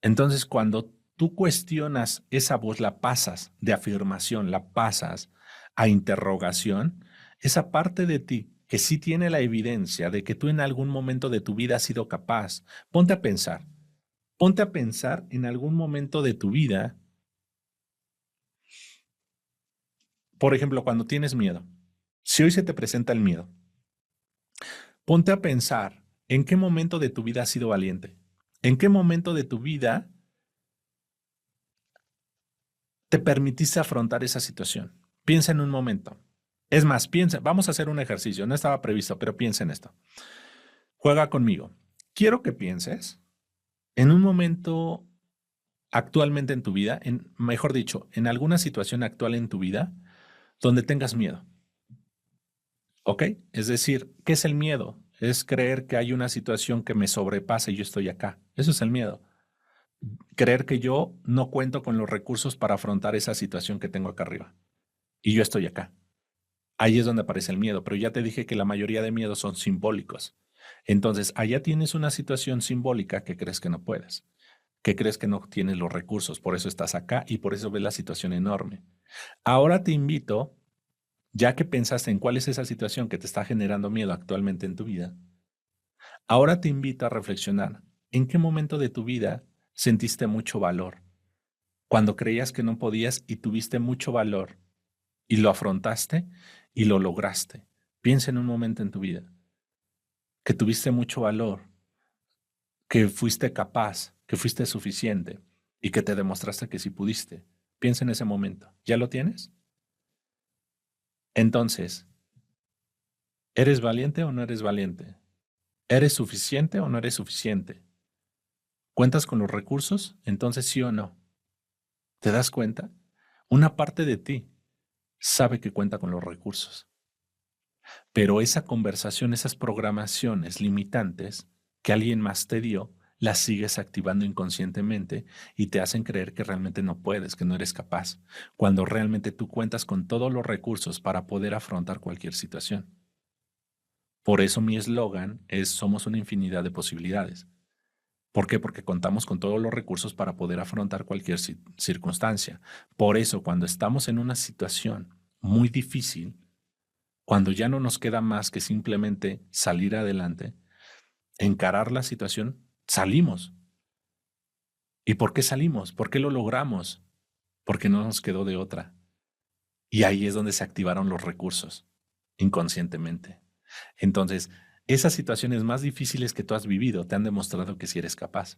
Entonces, cuando tú cuestionas esa voz, la pasas de afirmación, la pasas a interrogación, esa parte de ti que sí tiene la evidencia de que tú en algún momento de tu vida has sido capaz, ponte a pensar en algún momento de tu vida, por ejemplo, cuando tienes miedo. Si hoy se te presenta el miedo, ponte a pensar en qué momento de tu vida has sido valiente, en qué momento de tu vida te permitiste afrontar esa situación. Piensa en un momento. Es más, piensa, vamos a hacer un ejercicio, no estaba previsto, pero piensa en esto. Juega conmigo. Quiero que pienses en un momento actualmente en tu vida, mejor dicho, en alguna situación actual en tu vida donde tengas miedo. ¿Ok? Es decir, ¿qué es el miedo? Es creer que hay una situación que me sobrepasa y yo estoy acá. Eso es el miedo. Creer que yo no cuento con los recursos para afrontar esa situación que tengo acá arriba y yo estoy acá. Ahí es donde aparece el miedo, pero ya te dije que la mayoría de miedos son simbólicos. Entonces, allá tienes una situación simbólica que crees que no puedes, que crees que no tienes los recursos, por eso estás acá y por eso ves la situación enorme. Ahora te invito, ya que pensaste en cuál es esa situación que te está generando miedo actualmente en tu vida, ahora te invito a reflexionar en qué momento de tu vida sentiste mucho valor, cuando creías que no podías y tuviste mucho valor y lo afrontaste y lo lograste. Piensa en un momento en tu vida que tuviste mucho valor, que fuiste capaz, que fuiste suficiente y que te demostraste que sí pudiste. Piensa en ese momento. ¿Ya lo tienes? Entonces, ¿eres valiente o no eres valiente? ¿Eres suficiente o no eres suficiente? ¿Cuentas con los recursos? Entonces sí o no. ¿Te das cuenta? Una parte de ti sabe que cuenta con los recursos, pero esa conversación, esas programaciones limitantes que alguien más te dio, las sigues activando inconscientemente y te hacen creer que realmente no puedes, que no eres capaz, cuando realmente tú cuentas con todos los recursos para poder afrontar cualquier situación. Por eso mi eslogan es somos una infinidad de posibilidades. ¿Por qué? Porque contamos con todos los recursos para poder afrontar cualquier circunstancia. Por eso, cuando estamos en una situación muy difícil, cuando ya no nos queda más que simplemente salir adelante, encarar la situación, salimos. ¿Y por qué salimos? ¿Por qué lo logramos? Porque no nos quedó de otra. Y ahí es donde se activaron los recursos, inconscientemente. Entonces, esas situaciones más difíciles que tú has vivido te han demostrado que sí eres capaz.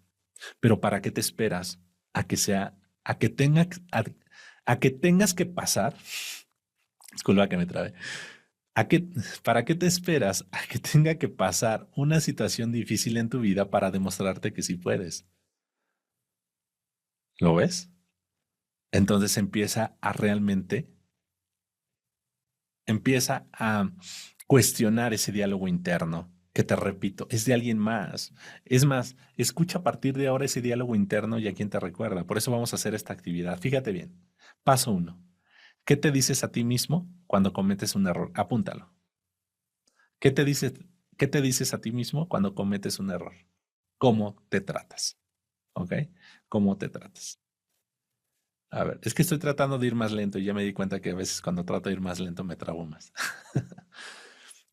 Pero ¿para qué te esperas a que sea, a que tenga, a que tengas que pasar? Disculpa que me trabe. ¿A qué, para qué te esperas a que tenga que pasar una situación difícil en tu vida para demostrarte que sí puedes? ¿Lo ves? Entonces empieza a cuestionar ese diálogo interno, que te repito, es de alguien más. Es más, escucha a partir de ahora ese diálogo interno y a quién te recuerda. Por eso vamos a hacer esta actividad. Fíjate bien. Paso uno. ¿Qué te dices a ti mismo cuando cometes un error? Apúntalo. ¿Qué te dices, qué te dices a ti mismo cuando cometes un error? ¿Cómo te tratas? ¿Ok? ¿Cómo te tratas? A ver, es que estoy tratando de ir más lento y ya me di cuenta que a veces cuando trato de ir más lento me trabo más.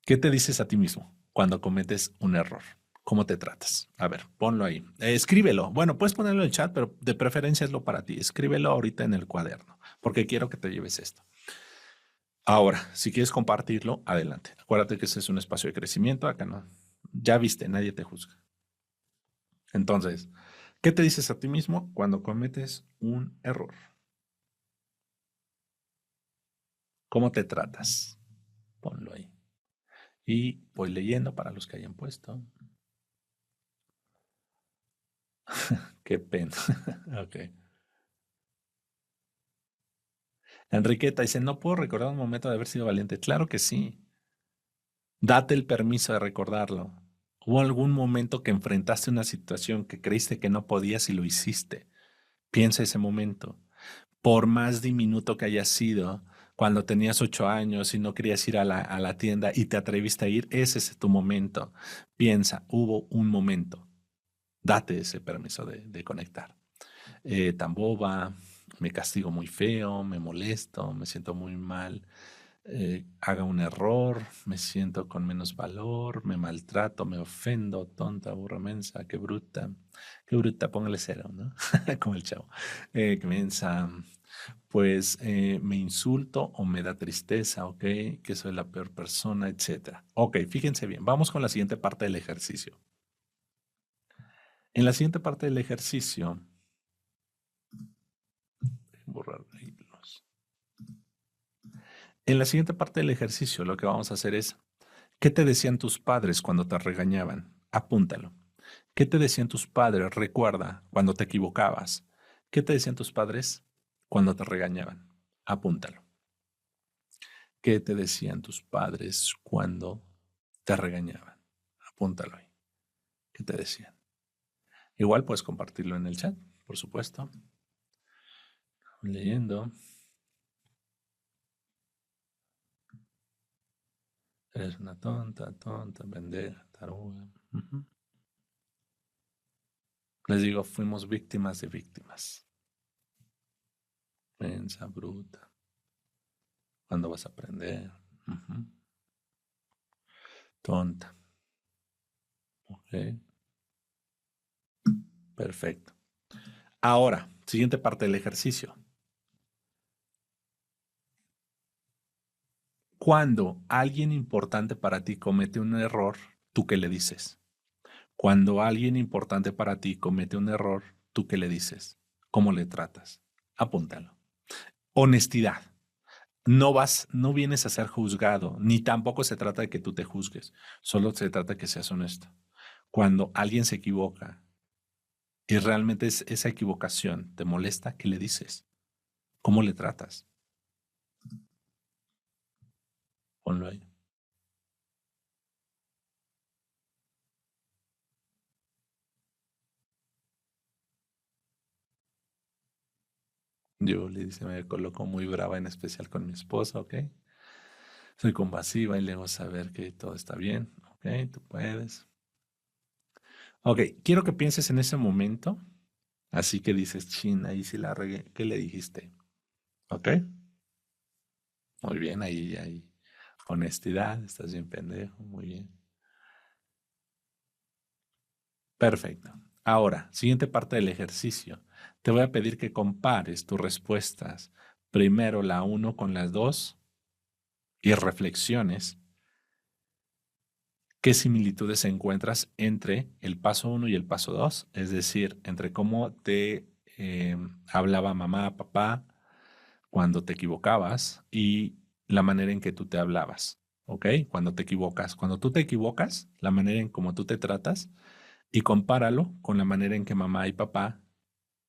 ¿Qué te dices a ti mismo cuando cometes un error? ¿Cómo te tratas? A ver, ponlo ahí. Escríbelo. Bueno, puedes ponerlo en el chat, pero de preferencia es lo para ti. Escríbelo ahorita en el cuaderno, porque quiero que te lleves esto. Ahora, si quieres compartirlo, adelante. Acuérdate que ese es un espacio de crecimiento. Acá no. Ya viste, nadie te juzga. Entonces, ¿qué te dices a ti mismo cuando cometes un error? ¿Cómo te tratas? Ponlo ahí. Y voy leyendo para los que hayan puesto. Qué pena. Ok. Enriqueta dice, no puedo recordar un momento de haber sido valiente. Claro que sí. Date el permiso de recordarlo. ¿Hubo algún momento que enfrentaste una situación que creíste que no podías y lo hiciste? Piensa ese momento. Por más diminuto que haya sido, cuando tenías 8 años y no querías ir a la tienda y te atreviste a ir, ese es tu momento. Piensa, hubo un momento. Date ese permiso de conectar. Tan boba, me castigo muy feo, me molesto, me siento muy mal, haga un error, me siento con menos valor, me maltrato, me ofendo, tonta, burra, mensa, qué bruta, póngale cero, ¿no? Como el chavo. Que mensa, pues me insulto o me da tristeza, ¿ok? Que soy la peor persona, etcétera. Ok, fíjense bien, vamos con la siguiente parte del ejercicio. En la siguiente parte del ejercicio, borrar ahí En la siguiente parte del ejercicio, lo que vamos a hacer es, ¿qué te decían tus padres cuando te regañaban? Apúntalo. ¿Qué te decían tus padres? Recuerda, cuando te equivocabas. ¿Qué te decían tus padres cuando te regañaban? Apúntalo. ¿Qué te decían tus padres cuando te regañaban? Apúntalo ahí. ¿Qué te decían? Igual puedes compartirlo en el chat, por supuesto. Leyendo. Eres una tonta, pendeja, taruga. Les digo, fuimos víctimas de víctimas. Mensa, bruta. ¿Cuándo vas a aprender? Tonta. Ok. Perfecto. Ahora, siguiente parte del ejercicio. Cuando alguien importante para ti comete un error, ¿tú qué le dices? Cuando alguien importante para ti comete un error, ¿tú qué le dices? ¿Cómo le tratas? Apúntalo. Honestidad. No vienes a ser juzgado, ni tampoco se trata de que tú te juzgues, solo se trata de que seas honesto. Cuando alguien se equivoca y realmente esa equivocación te molesta, ¿qué le dices? ¿Cómo le tratas? Ponlo ahí. Yo le dice, me coloco muy brava, en especial con mi esposa, ¿ok? Soy compasiva y le hago saber que todo está bien, ¿ok? Tú puedes. Ok, quiero que pienses en ese momento, así que dices, chin, ahí sí la regué. ¿Qué le dijiste? ¿Ok? Muy bien, ahí. Honestidad, estás bien pendejo, muy bien. Perfecto. Ahora, siguiente parte del ejercicio. Te voy a pedir que compares tus respuestas, primero la uno con las dos, y reflexiones qué similitudes encuentras entre el paso uno y el paso 2, es decir, entre cómo te hablaba mamá, papá cuando te equivocabas y la manera en que tú te hablabas, ¿ok? Cuando te equivocas. Cuando tú te equivocas, la manera en cómo tú te tratas y compáralo con la manera en que mamá y papá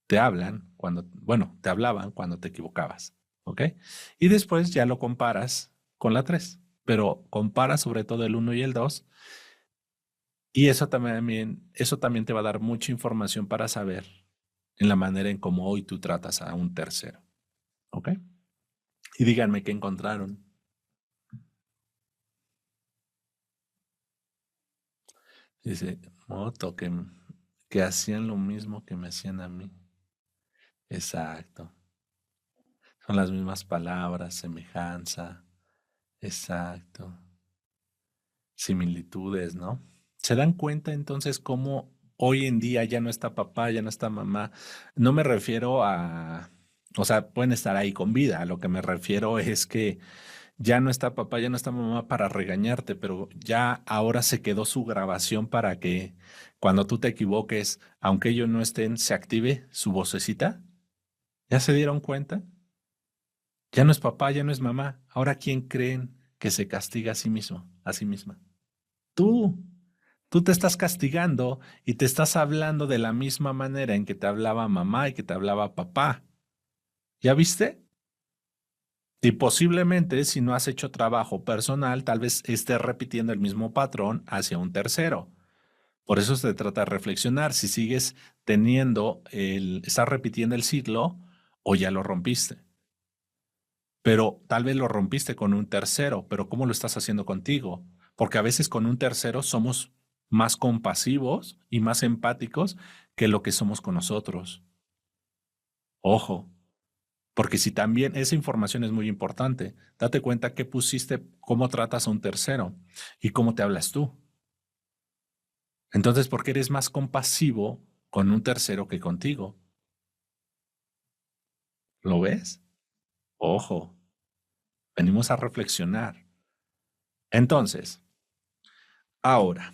te hablan cuando, bueno, te hablaban cuando te equivocabas, ¿ok? Y después ya lo comparas con la 3, pero compara sobre todo el uno y el 2 y eso también te va a dar mucha información para saber en la manera en cómo hoy tú tratas a un tercero, ¿ok? Y díganme qué encontraron. Dice, Moto, que hacían lo mismo que me hacían a mí. Exacto. Son las mismas palabras, semejanza. Exacto. Similitudes, ¿no? ¿Se dan cuenta entonces cómo hoy en día ya no está papá, ya no está mamá? No me refiero a, o sea, pueden estar ahí con vida. A lo que me refiero es que ya no está papá, ya no está mamá para regañarte, pero ya ahora se quedó su grabación para que cuando tú te equivoques, aunque ellos no estén, se active su vocecita. ¿Ya se dieron cuenta? Ya no es papá, ya no es mamá. Ahora, ¿quién creen que se castiga a sí mismo, a sí misma? Tú. Tú te estás castigando y te estás hablando de la misma manera en que te hablaba mamá y que te hablaba papá. ¿Ya viste? Y posiblemente si no has hecho trabajo personal, tal vez estés repitiendo el mismo patrón hacia un tercero. Por eso se trata de reflexionar si sigues estás repitiendo el ciclo o ya lo rompiste. Pero tal vez lo rompiste con un tercero, pero ¿cómo lo estás haciendo contigo? Porque a veces con un tercero somos más compasivos y más empáticos que lo que somos con nosotros. Ojo, porque si también esa información es muy importante, date cuenta que pusiste, cómo tratas a un tercero y cómo te hablas tú. Entonces, ¿por qué eres más compasivo con un tercero que contigo? ¿Lo ves? Ojo, venimos a reflexionar. Entonces, ahora,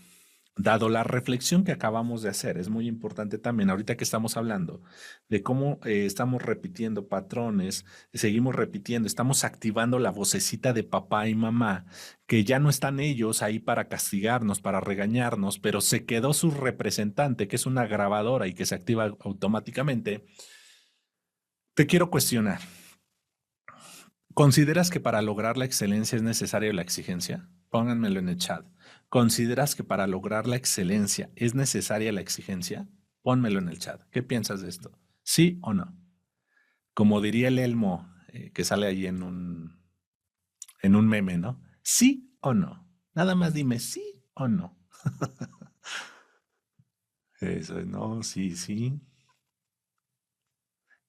dado la reflexión que acabamos de hacer, es muy importante también, ahorita que estamos hablando de cómo estamos repitiendo patrones, seguimos repitiendo, estamos activando la vocecita de papá y mamá, que ya no están ellos ahí para castigarnos, para regañarnos, pero se quedó su representante, que es una grabadora y que se activa automáticamente. Te quiero cuestionar. ¿Consideras que para lograr la excelencia es necesaria la exigencia? Pónganmelo en el chat. ¿Consideras que para lograr la excelencia es necesaria la exigencia? Pónmelo en el chat. ¿Qué piensas de esto? ¿Sí o no? Como diría el Elmo, que sale ahí en un meme, ¿no? ¿Sí o no? Nada más dime sí o no. Eso, no, sí, sí.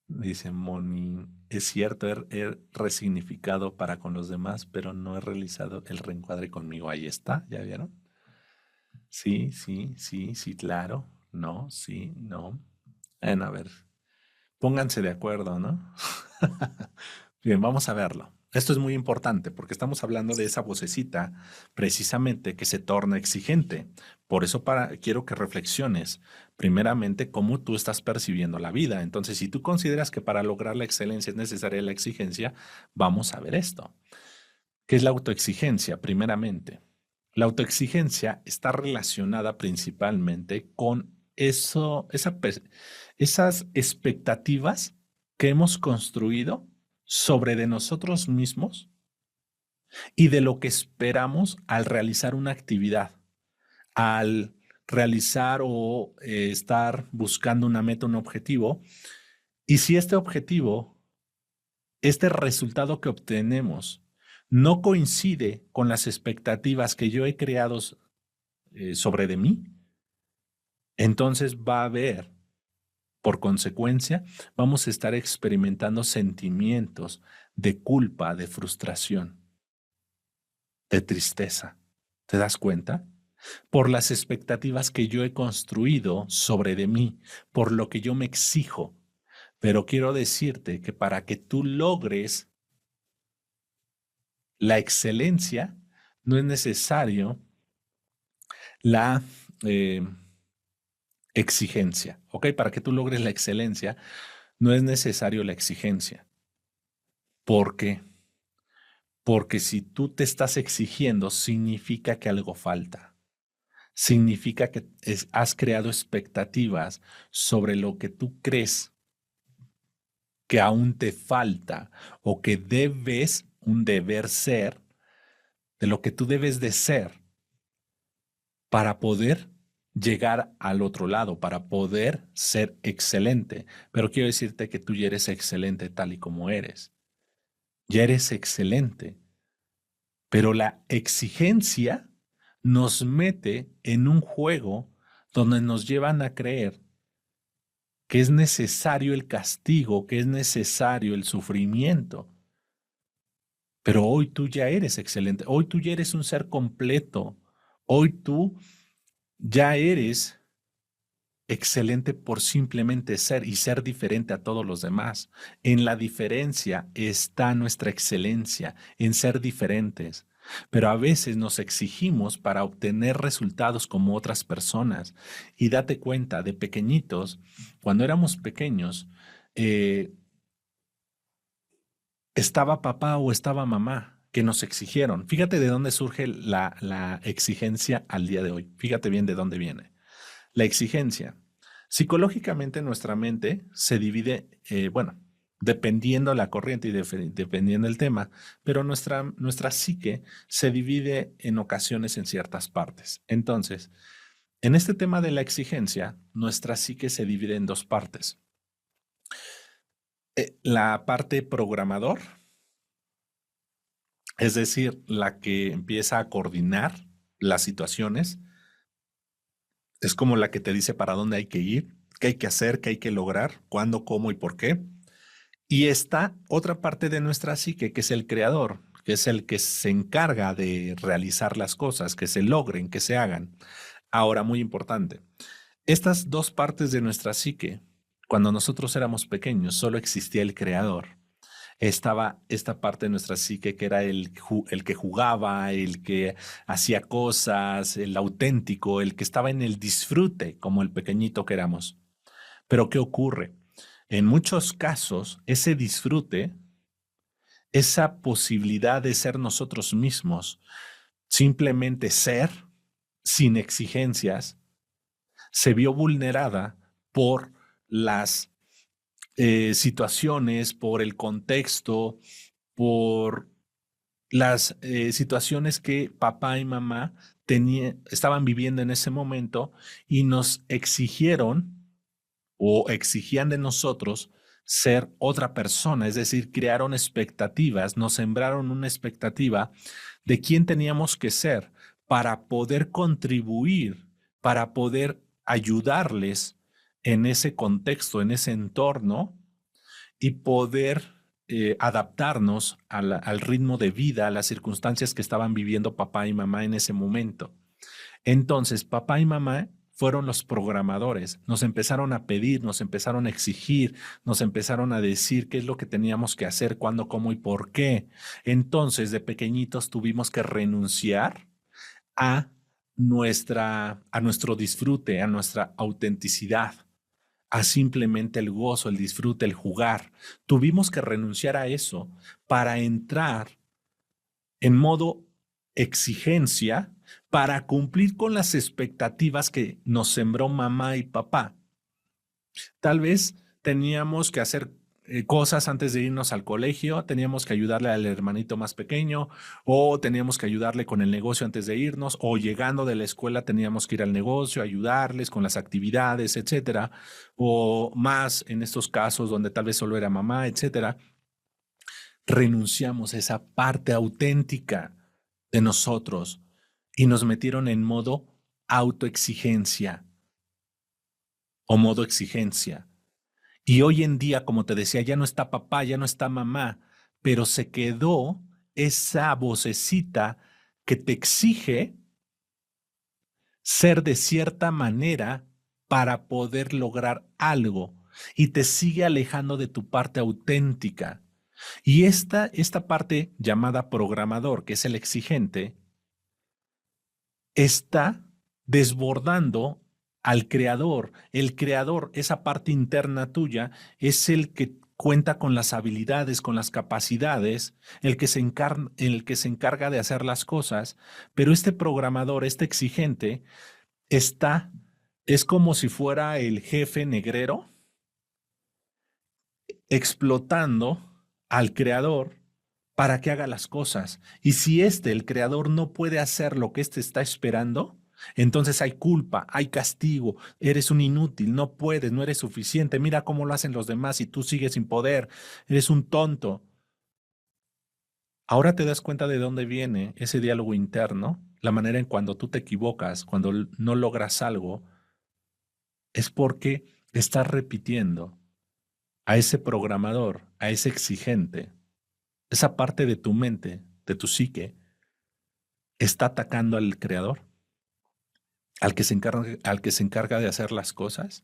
Dice Moni, es cierto, he resignificado para con los demás, pero no he realizado el reencuadre conmigo. Ahí está, ¿ya vieron? Sí, sí, sí, sí, claro. No, sí, no. Bueno, a ver, pónganse de acuerdo, ¿no? Bien, vamos a verlo. Esto es muy importante porque estamos hablando de esa vocecita precisamente que se torna exigente. Por eso quiero que reflexiones primeramente cómo tú estás percibiendo la vida. Entonces, si tú consideras que para lograr la excelencia es necesaria la exigencia, vamos a ver esto. ¿Qué es la autoexigencia? Primeramente, la autoexigencia está relacionada principalmente con esas expectativas que hemos construido sobre de nosotros mismos y de lo que esperamos al realizar una actividad, al realizar o estar buscando una meta, un objetivo. Y si este objetivo, este resultado que obtenemos, no coincide con las expectativas que yo he creado sobre de mí, entonces va a haber, por consecuencia, vamos a estar experimentando sentimientos de culpa, de frustración, de tristeza. ¿Te das cuenta? Por las expectativas que yo he construido sobre de mí, por lo que yo me exijo. Pero quiero decirte que para que tú logres la excelencia, no es necesario la eh, exigencia, ¿ok? Para que tú logres la excelencia, no es necesario la exigencia. ¿Por qué? Porque si tú te estás exigiendo, significa que algo falta. Significa que has creado expectativas sobre lo que tú crees que aún te falta o que debes, un deber ser, de lo que tú debes de ser para poder llegar al otro lado, para poder ser excelente. Pero quiero decirte que tú ya eres excelente tal y como eres. Ya eres excelente. Pero la exigencia nos mete en un juego donde nos llevan a creer que es necesario el castigo, que es necesario el sufrimiento. Pero hoy tú ya eres excelente, hoy tú ya eres un ser completo, hoy tú ya eres excelente por simplemente ser y ser diferente a todos los demás. En la diferencia está nuestra excelencia, en ser diferentes. Pero a veces nos exigimos para obtener resultados como otras personas. Y date cuenta, de pequeñitos, cuando éramos pequeños, eh, estaba papá o estaba mamá que nos exigieron. Fíjate de dónde surge la exigencia al día de hoy. Fíjate bien de dónde viene. La exigencia. Psicológicamente nuestra mente se divide, bueno, dependiendo la corriente y dependiendo el tema, pero nuestra psique se divide en ocasiones en ciertas partes. Entonces, En este tema de la exigencia, nuestra psique se divide en dos partes. La parte programador, es decir, la que empieza a coordinar las situaciones, es como la que te dice para dónde hay que ir, qué hay que hacer, qué hay que lograr, cuándo, cómo y por qué. Y está otra parte de nuestra psique, que es el creador, que es el que se encarga de realizar las cosas, que se logren, que se hagan. Ahora, muy importante, estas dos partes de nuestra psique, cuando nosotros éramos pequeños, solo existía el creador. Estaba esta parte de nuestra psique que era el que jugaba, el que hacía cosas, el auténtico, el que estaba en el disfrute, como el pequeñito que éramos. Pero ¿qué ocurre? En muchos casos, ese disfrute, esa posibilidad de ser nosotros mismos, simplemente ser, sin exigencias, se vio vulnerada por las situaciones, por el contexto, por las situaciones que papá y mamá estaban viviendo en ese momento y nos exigieron o exigían de nosotros ser otra persona, es decir, crearon expectativas, nos sembraron una expectativa de quién teníamos que ser para poder contribuir, para poder ayudarles en ese contexto, en ese entorno y poder adaptarnos al ritmo de vida, a las circunstancias que estaban viviendo papá y mamá en ese momento. Entonces, papá y mamá fueron los programadores, nos empezaron a pedir, nos empezaron a exigir, nos empezaron a decir qué es lo que teníamos que hacer, cuándo, cómo y por qué. Entonces, de pequeñitos tuvimos que renunciar a a nuestro disfrute, a nuestra autenticidad, a simplemente el gozo, el disfrute, el jugar. Tuvimos que renunciar a eso para entrar en modo exigencia para cumplir con las expectativas que nos sembró mamá y papá. Tal vez teníamos que hacer cosas antes de irnos al colegio, teníamos que ayudarle al hermanito más pequeño o teníamos que ayudarle con el negocio antes de irnos o llegando de la escuela teníamos que ir al negocio, ayudarles con las actividades, etcétera, o más en estos casos donde tal vez solo era mamá, etcétera. Renunciamos a esa parte auténtica de nosotros y nos metieron en modo autoexigencia o modo exigencia. Y hoy en día, como te decía, ya no está papá, ya no está mamá, pero se quedó esa vocecita que te exige ser de cierta manera para poder lograr algo y te sigue alejando de tu parte auténtica. Y esta parte llamada programador, que es el exigente, está desbordando al creador. El creador, esa parte interna tuya, es el que cuenta con las habilidades, con las capacidades, el que se encarga de hacer las cosas, pero este programador, este exigente, es como si fuera el jefe negrero explotando al creador para que haga las cosas. Y si el creador, no puede hacer lo que está esperando, entonces hay culpa, hay castigo, eres un inútil, no puedes, no eres suficiente, mira cómo lo hacen los demás y tú sigues sin poder, eres un tonto. Ahora te das cuenta de dónde viene ese diálogo interno, la manera en cuando tú te equivocas, cuando no logras algo, es porque estás repitiendo a ese programador, a ese exigente, esa parte de tu mente, de tu psique, está atacando al creador, al que se encarga de hacer las cosas.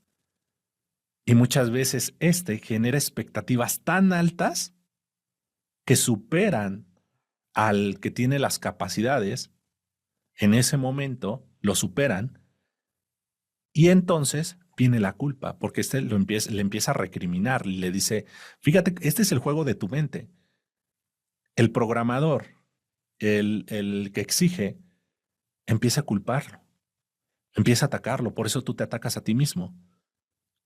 Y muchas veces genera expectativas tan altas que superan al que tiene las capacidades. En ese momento lo superan y entonces viene la culpa, porque le empieza a recriminar, le dice, fíjate, este es el juego de tu mente. El programador, el que exige, empieza a culparlo, empieza a atacarlo, por eso tú te atacas a ti mismo.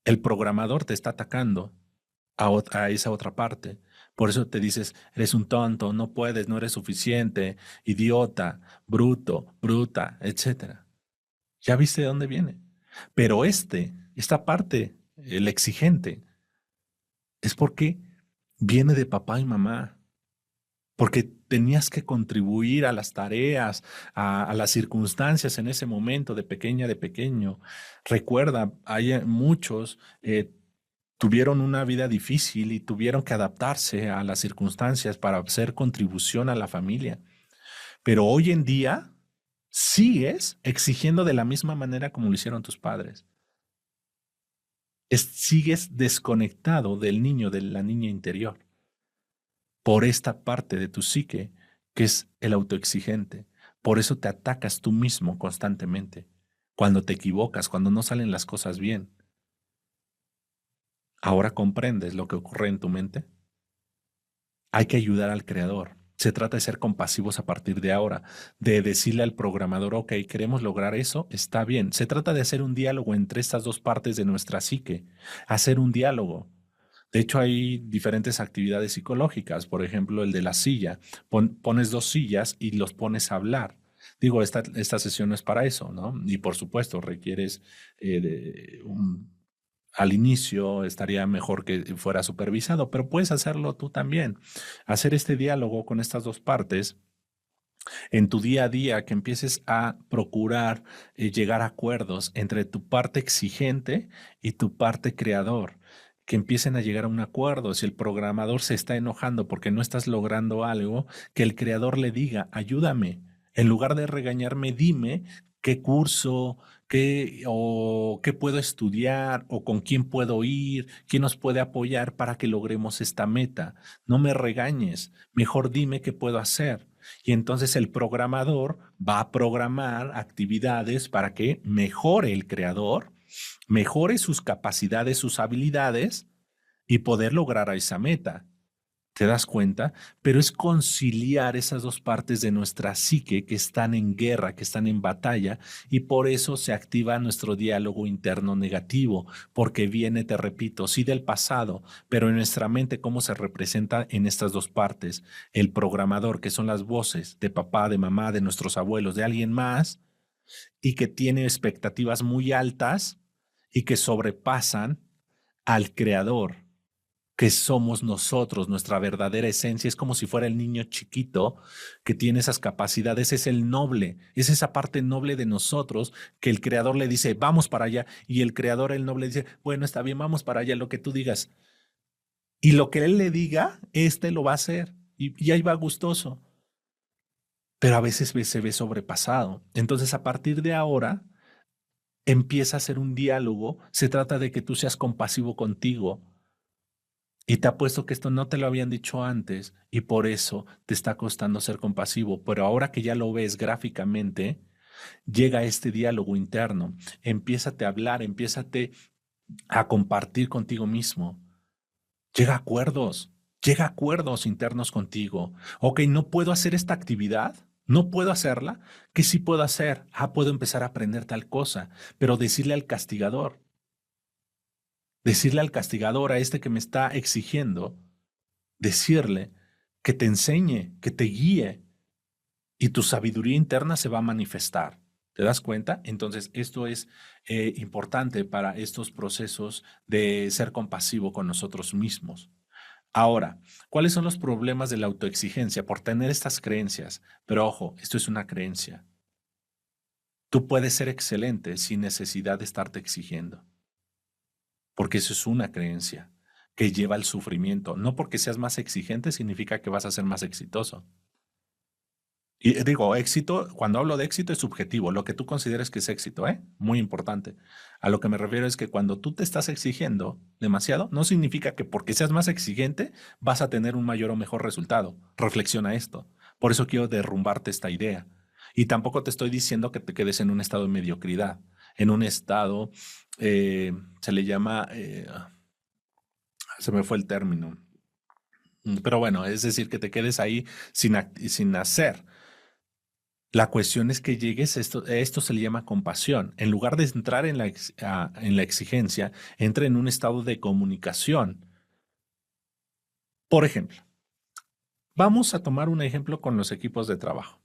El programador te está atacando a esa otra parte. Por eso te dices, eres un tonto, no puedes, no eres suficiente, idiota, bruto, bruta, etcétera. ¿Ya viste de dónde viene? Pero esta parte, el exigente, es porque viene de papá y mamá, porque tenías que contribuir a las tareas, a las circunstancias en ese momento de pequeña, de pequeño. Recuerda, hay muchos tuvieron una vida difícil y tuvieron que adaptarse a las circunstancias para hacer contribución a la familia. Pero hoy en día sigues exigiendo de la misma manera como lo hicieron tus padres. Sigues desconectado del niño, de la niña interior, por esta parte de tu psique que es el autoexigente. Por eso te atacas tú mismo constantemente. Cuando te equivocas, cuando no salen las cosas bien. ¿Ahora comprendes lo que ocurre en tu mente? Hay que ayudar al creador. Se trata de ser compasivos a partir de ahora, de decirle al programador, ok, queremos lograr eso, está bien. Se trata de hacer un diálogo entre estas dos partes de nuestra psique, hacer un diálogo. De hecho, hay diferentes actividades psicológicas, por ejemplo, el de la silla. Pones dos sillas y los pones a hablar. Digo, esta sesión no es para eso, ¿no? Y por supuesto, requieres al inicio estaría mejor que fuera supervisado, pero puedes hacerlo tú también. Hacer este diálogo con estas dos partes en tu día a día, que empieces a procurar llegar a acuerdos entre tu parte exigente y tu parte creador, que empiecen a llegar a un acuerdo. Si el programador se está enojando porque no estás logrando algo, que el creador le diga, ayúdame. En lugar de regañarme, dime qué curso, qué puedo estudiar o con quién puedo ir, quién nos puede apoyar para que logremos esta meta. No me regañes, mejor dime qué puedo hacer. Y entonces el programador va a programar actividades para que mejore el creador, mejore sus capacidades, sus habilidades y poder lograr a esa meta. ¿Te das cuenta? Pero es conciliar esas dos partes de nuestra psique que están en guerra, que están en batalla, y por eso se activa nuestro diálogo interno negativo, porque viene, te repito, sí del pasado, pero en nuestra mente cómo se representa en estas dos partes. El programador, que son las voces de papá, de mamá, de nuestros abuelos, de alguien más, y que tiene expectativas muy altas y que sobrepasan al creador que somos nosotros, nuestra verdadera esencia. Es como si fuera el niño chiquito que tiene esas capacidades, es el noble, es esa parte noble de nosotros que el creador le dice, vamos para allá, y el creador, el noble, dice, bueno, está bien, vamos para allá, lo que tú digas. Y lo que él le diga, este lo va a hacer, y ahí va gustoso, pero a veces se ve sobrepasado. Entonces, a partir de ahora, empieza a ser un diálogo, se trata de que tú seas compasivo contigo. Y te apuesto que esto no te lo habían dicho antes y por eso te está costando ser compasivo. Pero ahora que ya lo ves gráficamente, llega este diálogo interno. Empiézate a hablar, empiézate a compartir contigo mismo. Llega a acuerdos internos contigo. Ok, no puedo hacer esta actividad, no puedo hacerla. ¿Qué sí puedo hacer? Ah, puedo empezar a aprender tal cosa, pero decirle al castigador, decirle al castigador, a este que me está exigiendo, decirle que te enseñe, que te guíe y tu sabiduría interna se va a manifestar. ¿Te das cuenta? Entonces, esto es importante para estos procesos de ser compasivo con nosotros mismos. Ahora, ¿cuáles son los problemas de la autoexigencia? Por tener estas creencias. Pero ojo, esto es una creencia. Tú puedes ser excelente sin necesidad de estarte exigiendo, porque eso es una creencia que lleva al sufrimiento. No porque seas más exigente significa que vas a ser más exitoso. Y digo, éxito, cuando hablo de éxito es subjetivo, lo que tú consideres que es éxito, ¿eh? Muy importante. A lo que me refiero es que cuando tú te estás exigiendo demasiado, no significa que porque seas más exigente vas a tener un mayor o mejor resultado. Reflexiona esto. Por eso quiero derrumbarte esta idea. Y tampoco te estoy diciendo que te quedes en un estado de mediocridad, en un estado, se le llama, se me fue el término, pero bueno, es decir, que te quedes ahí sin hacer. La cuestión es que llegues, esto se le llama compasión. En lugar de entrar en la exigencia, entra en un estado de comunicación. Por ejemplo, vamos a tomar un ejemplo con los equipos de trabajo.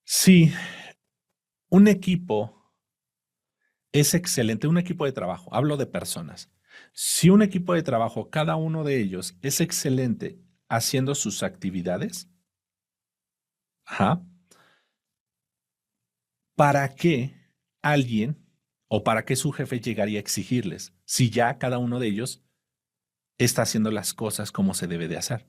Sí, Un equipo es excelente, un equipo de trabajo, hablo de personas. Si un equipo de trabajo, cada uno de ellos es excelente haciendo sus actividades, ajá, ¿para qué alguien o para qué su jefe llegaría a exigirles si ya cada uno de ellos está haciendo las cosas como se debe de hacer?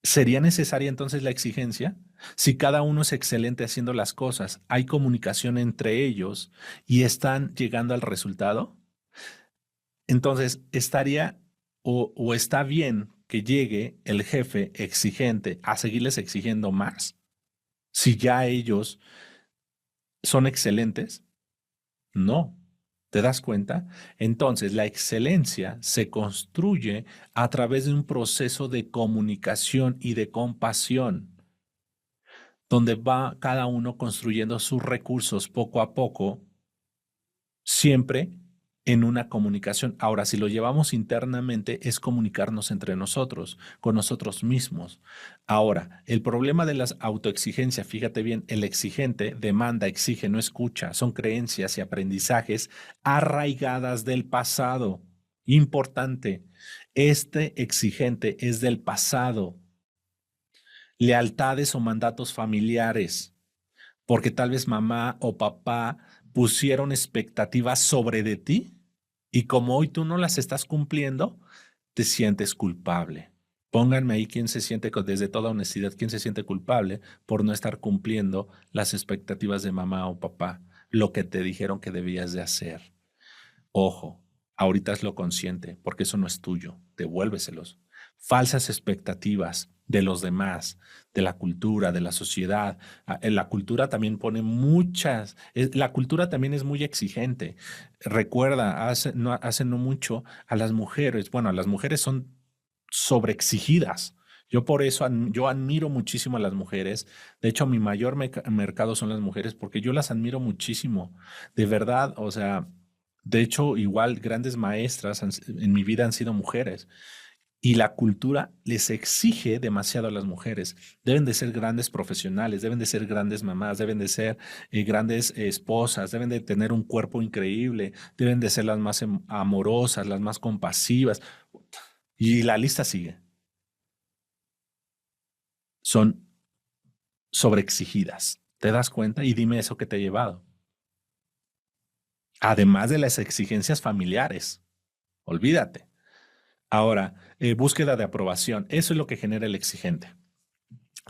¿Sería necesaria entonces la exigencia? Si cada uno es excelente haciendo las cosas, hay comunicación entre ellos y están llegando al resultado, entonces estaría o está bien que llegue el jefe exigente a seguirles exigiendo más si ya ellos son excelentes. No. ¿Te das cuenta? Entonces, la excelencia se construye a través de un proceso de comunicación y de compasión, donde va cada uno construyendo sus recursos poco a poco, siempre en una comunicación. Ahora, si lo llevamos internamente, es comunicarnos entre nosotros, con nosotros mismos. Ahora, el problema de las autoexigencias, fíjate bien, el exigente demanda, exige, no escucha. Son creencias y aprendizajes arraigadas del pasado. Importante, este exigente es del pasado. Lealtades o mandatos familiares, porque tal vez mamá o papá pusieron expectativas sobre de ti y como hoy tú no las estás cumpliendo, te sientes culpable. Pónganme ahí quién se siente, desde toda honestidad, quién se siente culpable por no estar cumpliendo las expectativas de mamá o papá, lo que te dijeron que debías de hacer. Ojo, ahorita es lo consciente, porque eso no es tuyo, devuélveselos. Falsas expectativas de los demás, de la cultura, de la sociedad. En la cultura también pone muchas, la cultura también es muy exigente. Recuerda, hace no mucho a las mujeres, bueno, a las mujeres son sobreexigidas. Yo por eso yo admiro muchísimo a las mujeres. De hecho, mi mayor mercado son las mujeres porque yo las admiro muchísimo. De verdad, o sea, de hecho, igual grandes maestras en mi vida han sido mujeres y la cultura les exige demasiado a las mujeres. Deben de ser grandes profesionales, deben de ser grandes mamás, deben de ser grandes esposas, deben de tener un cuerpo increíble, deben de ser las más amorosas, las más compasivas. Y la lista sigue. Son sobreexigidas. ¿Te das cuenta? Y dime eso que te ha llevado. Además de las exigencias familiares. Olvídate. Ahora, búsqueda de aprobación. Eso es lo que genera el exigente.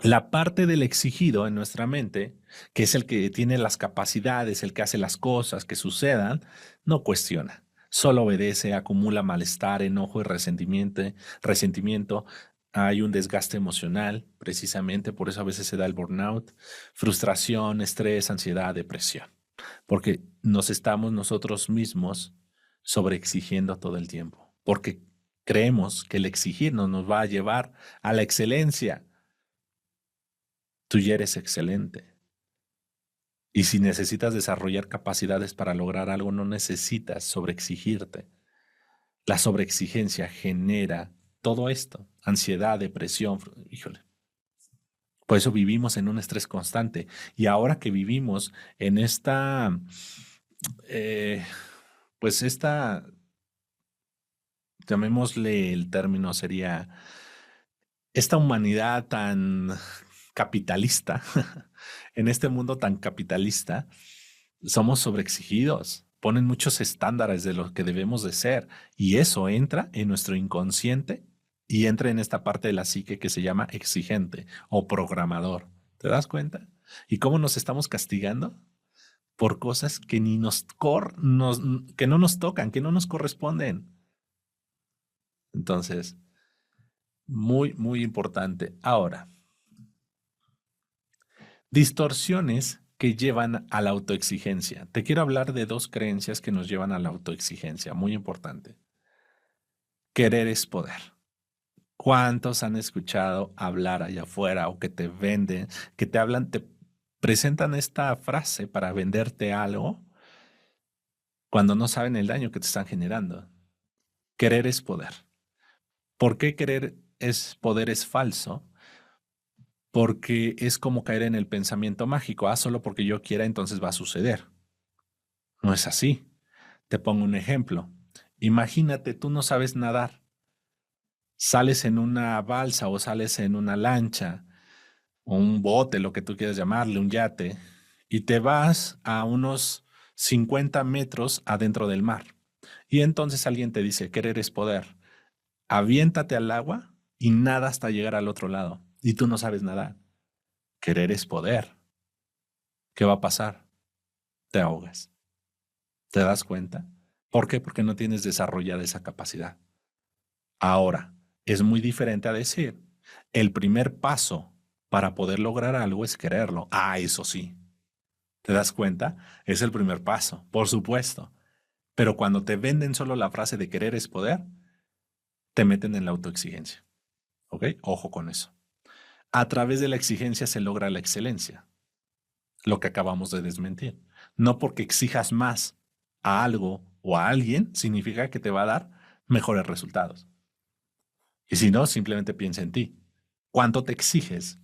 La parte del exigido en nuestra mente, que es el que tiene las capacidades, el que hace las cosas que sucedan, no cuestiona. Solo obedece, acumula malestar, enojo y resentimiento. Hay un desgaste emocional, precisamente, por eso a veces se da el burnout, frustración, estrés, ansiedad, depresión, porque nos estamos nosotros mismos sobreexigiendo todo el tiempo, porque creemos que el exigirnos nos va a llevar a la excelencia. Tú ya eres excelente. Y si necesitas desarrollar capacidades para lograr algo, no necesitas sobreexigirte. La sobreexigencia genera todo esto, ansiedad, depresión, híjole. Por eso vivimos en un estrés constante. Y ahora que vivimos en eh, pues esta, llamémosle el término, sería esta humanidad tan capitalista, en este mundo tan capitalista, somos sobreexigidos, ponen muchos estándares de lo que debemos de ser y eso entra en nuestro inconsciente y entra en esta parte de la psique que se llama exigente o programador. ¿Te das cuenta? ¿Y cómo nos estamos castigando? Por cosas que ni que no nos tocan, que no nos corresponden. Entonces, muy, muy importante. Ahora, distorsiones que llevan a la autoexigencia. Te quiero hablar de dos creencias que nos llevan a la autoexigencia, muy importante. Querer es poder. ¿Cuántos han escuchado hablar allá afuera o que te venden, que te hablan, te presentan esta frase para venderte algo cuando no saben el daño que te están generando? Querer es poder. ¿Por qué querer es poder es falso? porque es como caer en el pensamiento mágico. Ah, solo porque yo quiera, entonces va a suceder. No es así. Te pongo un ejemplo. Imagínate, tú no sabes nadar. Sales en una balsa o sales en una lancha o un bote, lo que tú quieras llamarle, un yate, y te vas a unos 50 metros adentro del mar. Y entonces alguien te dice, querer es poder. Aviéntate al agua y nada hasta llegar al otro lado. Y tú no sabes nadar. Querer es poder. ¿Qué va a pasar? Te ahogas. ¿Te das cuenta? ¿Por qué? Porque no tienes desarrollada esa capacidad. Ahora, es muy diferente a decir, el primer paso para poder lograr algo es quererlo. Ah, eso sí. ¿Te das cuenta? Es el primer paso, por supuesto. Pero cuando te venden solo la frase de querer es poder, te meten en la autoexigencia. ¿Ok? Ojo con eso. A través de la exigencia se logra la excelencia, lo que acabamos de desmentir. No porque exijas más a algo o a alguien, significa que te va a dar mejores resultados. Y si no, simplemente piensa en ti. ¿Cuánto te exiges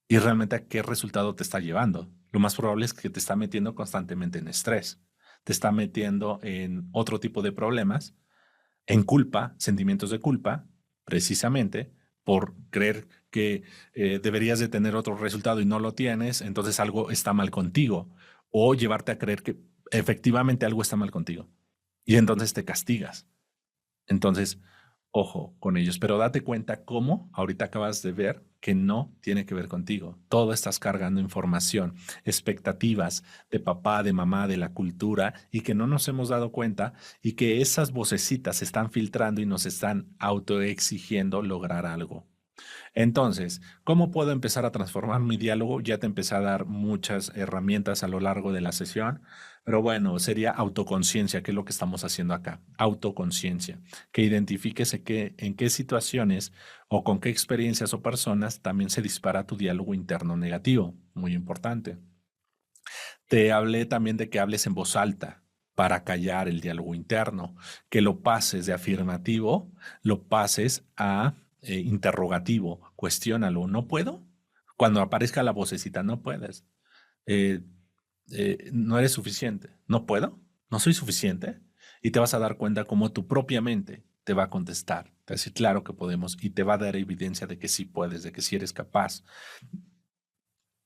y realmente a qué resultado te está llevando? Lo más probable es que te está metiendo constantemente en estrés, te está metiendo en otro tipo de problemas, en culpa, sentimientos de culpa, precisamente por creer que deberías de tener otro resultado y no lo tienes, entonces algo está mal contigo, o llevarte a creer que efectivamente algo está mal contigo y entonces te castigas. Entonces, ojo con ellos, pero date cuenta cómo ahorita acabas de ver que no tiene que ver contigo. Todo estás cargando información, expectativas de papá, de mamá, de la cultura y que no nos hemos dado cuenta y que esas vocecitas se están filtrando y nos están autoexigiendo lograr algo. Entonces, ¿cómo puedo empezar a transformar mi diálogo? Ya te empecé a dar muchas herramientas a lo largo de la sesión, pero bueno, sería autoconciencia, que es lo que estamos haciendo acá. Autoconciencia, que identifiques en qué situaciones o con qué experiencias o personas también se dispara tu diálogo interno negativo. Muy importante. Te hablé también de que hables en voz alta para callar el diálogo interno, que lo pases de afirmativo, lo pases a interrogativo, cuestiónalo. ¿No puedo? Cuando aparezca la vocecita, no puedes. Eh, no eres suficiente. ¿No puedo? ¿No soy suficiente? Y te vas a dar cuenta cómo tu propia mente te va a contestar. Te va a decir, claro que podemos, y te va a dar evidencia de que sí puedes, de que sí eres capaz.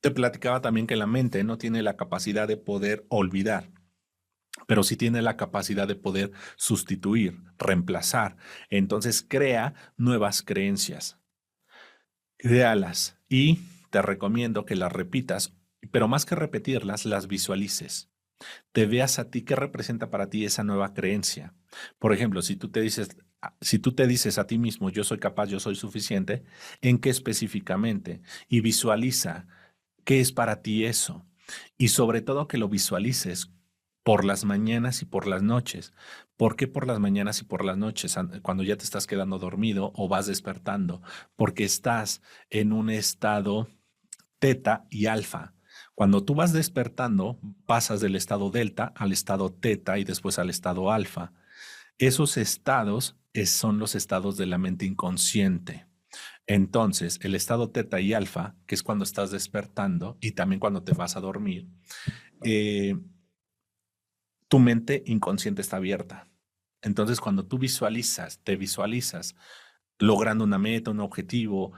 Te platicaba también que la mente no tiene la capacidad de poder olvidar, pero sí tiene la capacidad de poder sustituir, reemplazar. Entonces crea nuevas creencias, créalas y te recomiendo que las repitas, pero más que repetirlas, las visualices. Te veas a ti qué representa para ti esa nueva creencia. Por ejemplo, si tú te dices a ti mismo, yo soy capaz, yo soy suficiente, ¿en qué específicamente? Y visualiza qué es para ti eso. Y sobre todo que lo visualices por las mañanas y por las noches. ¿Por qué por las mañanas y por las noches? Cuando ya te estás quedando dormido o vas despertando, porque estás en un estado teta y alfa. Cuando tú vas despertando, pasas del estado delta al estado teta y después al estado alfa. Esos estados son los estados de la mente inconsciente. Entonces, el estado teta y alfa, que es cuando estás despertando y también cuando te vas a dormir, eh, tu mente inconsciente está abierta. Entonces, cuando tú te visualizas logrando una meta, un objetivo,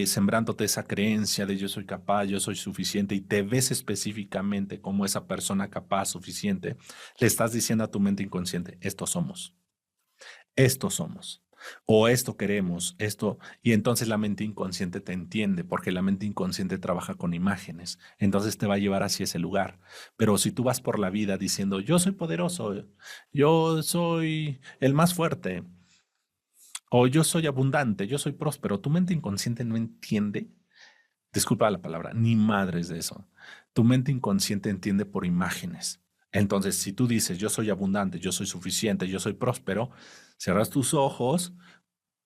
sembrándote esa creencia de yo soy capaz, yo soy suficiente y te ves específicamente como esa persona capaz, suficiente, le estás diciendo a tu mente inconsciente, estos somos, o esto queremos, esto, y entonces la mente inconsciente te entiende, porque la mente inconsciente trabaja con imágenes, entonces te va a llevar hacia ese lugar. Pero si tú vas por la vida diciendo, yo soy poderoso, yo soy el más fuerte, o yo soy abundante, yo soy próspero, tu mente inconsciente no entiende, disculpa la palabra, ni madres de eso. Tu mente inconsciente entiende por imágenes. Entonces, si tú dices, yo soy abundante, yo soy suficiente, yo soy próspero, cierras tus ojos,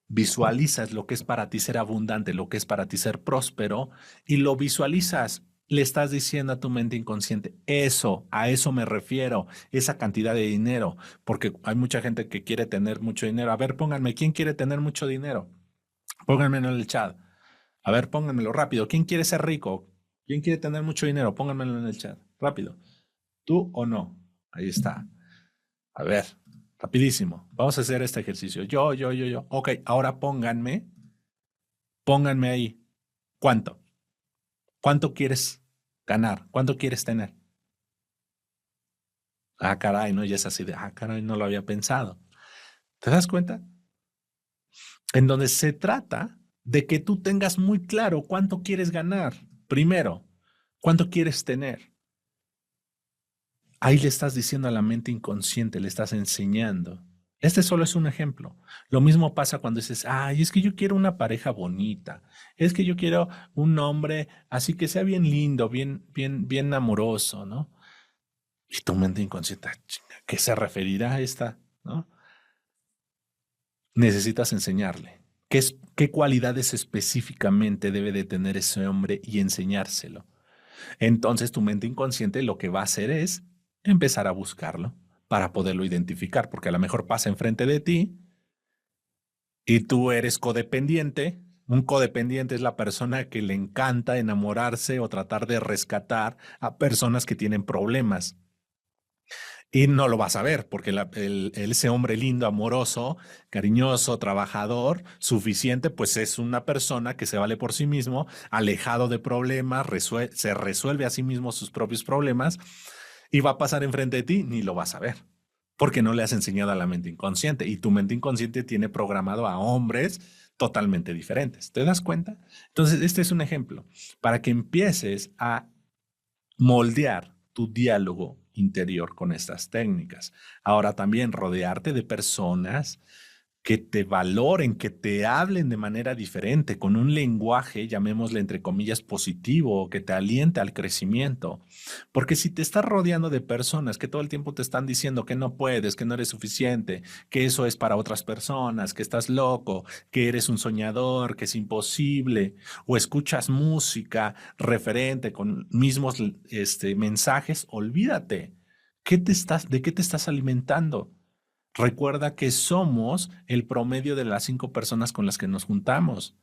visualizas lo que es para ti ser abundante, lo que es para ti ser próspero, y lo visualizas. Le estás diciendo a tu mente inconsciente, eso, a eso me refiero, esa cantidad de dinero, porque hay mucha gente que quiere tener mucho dinero. A ver, pónganme, ¿quién quiere tener mucho dinero? Pónganme en el chat. A ver, pónganmelo rápido. ¿Quién quiere ser rico? ¿Quién quiere tener mucho dinero? Pónganmelo en el chat. Rápido. ¿Tú o no? Ahí está. A ver, rapidísimo. Vamos a hacer este ejercicio. Yo. Ok, ahora pónganme ahí. ¿Cuánto? ¿Cuánto quieres ganar? ¿Cuánto quieres tener? Ah, caray, no, ya es así de, ah, caray, no lo había pensado. ¿Te das cuenta? En donde se trata de que tú tengas muy claro cuánto quieres ganar. Primero, cuánto quieres tener. Ahí le estás diciendo a la mente inconsciente, le estás enseñando. Este solo es un ejemplo. Lo mismo pasa cuando dices, ay, es que yo quiero una pareja bonita. Es que yo quiero un hombre así que sea bien lindo, bien amoroso, ¿no? Y tu mente inconsciente, "Ah, chinga, ¿qué se referirá a esta? ¿No? Necesitas enseñarle. ¿Qué cualidades específicamente debe de tener ese hombre y enseñárselo? Entonces tu mente inconsciente lo que va a hacer es empezar a buscarlo para poderlo identificar, porque a lo mejor pasa enfrente de ti y tú eres codependiente. Un codependiente es la persona que le encanta enamorarse o tratar de rescatar a personas que tienen problemas. Y no lo vas a ver, porque ese hombre lindo, amoroso, cariñoso, trabajador, suficiente, pues es una persona que se vale por sí mismo, alejado de problemas, se resuelve a sí mismo sus propios problemas y va a pasar enfrente de ti, ni lo vas a ver, porque no le has enseñado a la mente inconsciente y tu mente inconsciente tiene programado a hombres totalmente diferentes. ¿Te das cuenta? Entonces, este es un ejemplo para que empieces a moldear tu diálogo interior con estas técnicas. Ahora también rodearte de personas que te valoren, que te hablen de manera diferente, con un lenguaje, llamémosle entre comillas, positivo, que te aliente al crecimiento. Porque si te estás rodeando de personas que todo el tiempo te están diciendo que no puedes, que no eres suficiente, que eso es para otras personas, que estás loco, que eres un soñador, que es imposible, o escuchas música referente con mismos mensajes, olvídate. ¿De qué te estás alimentando? Recuerda que somos el promedio de las 5 personas con las que nos juntamos.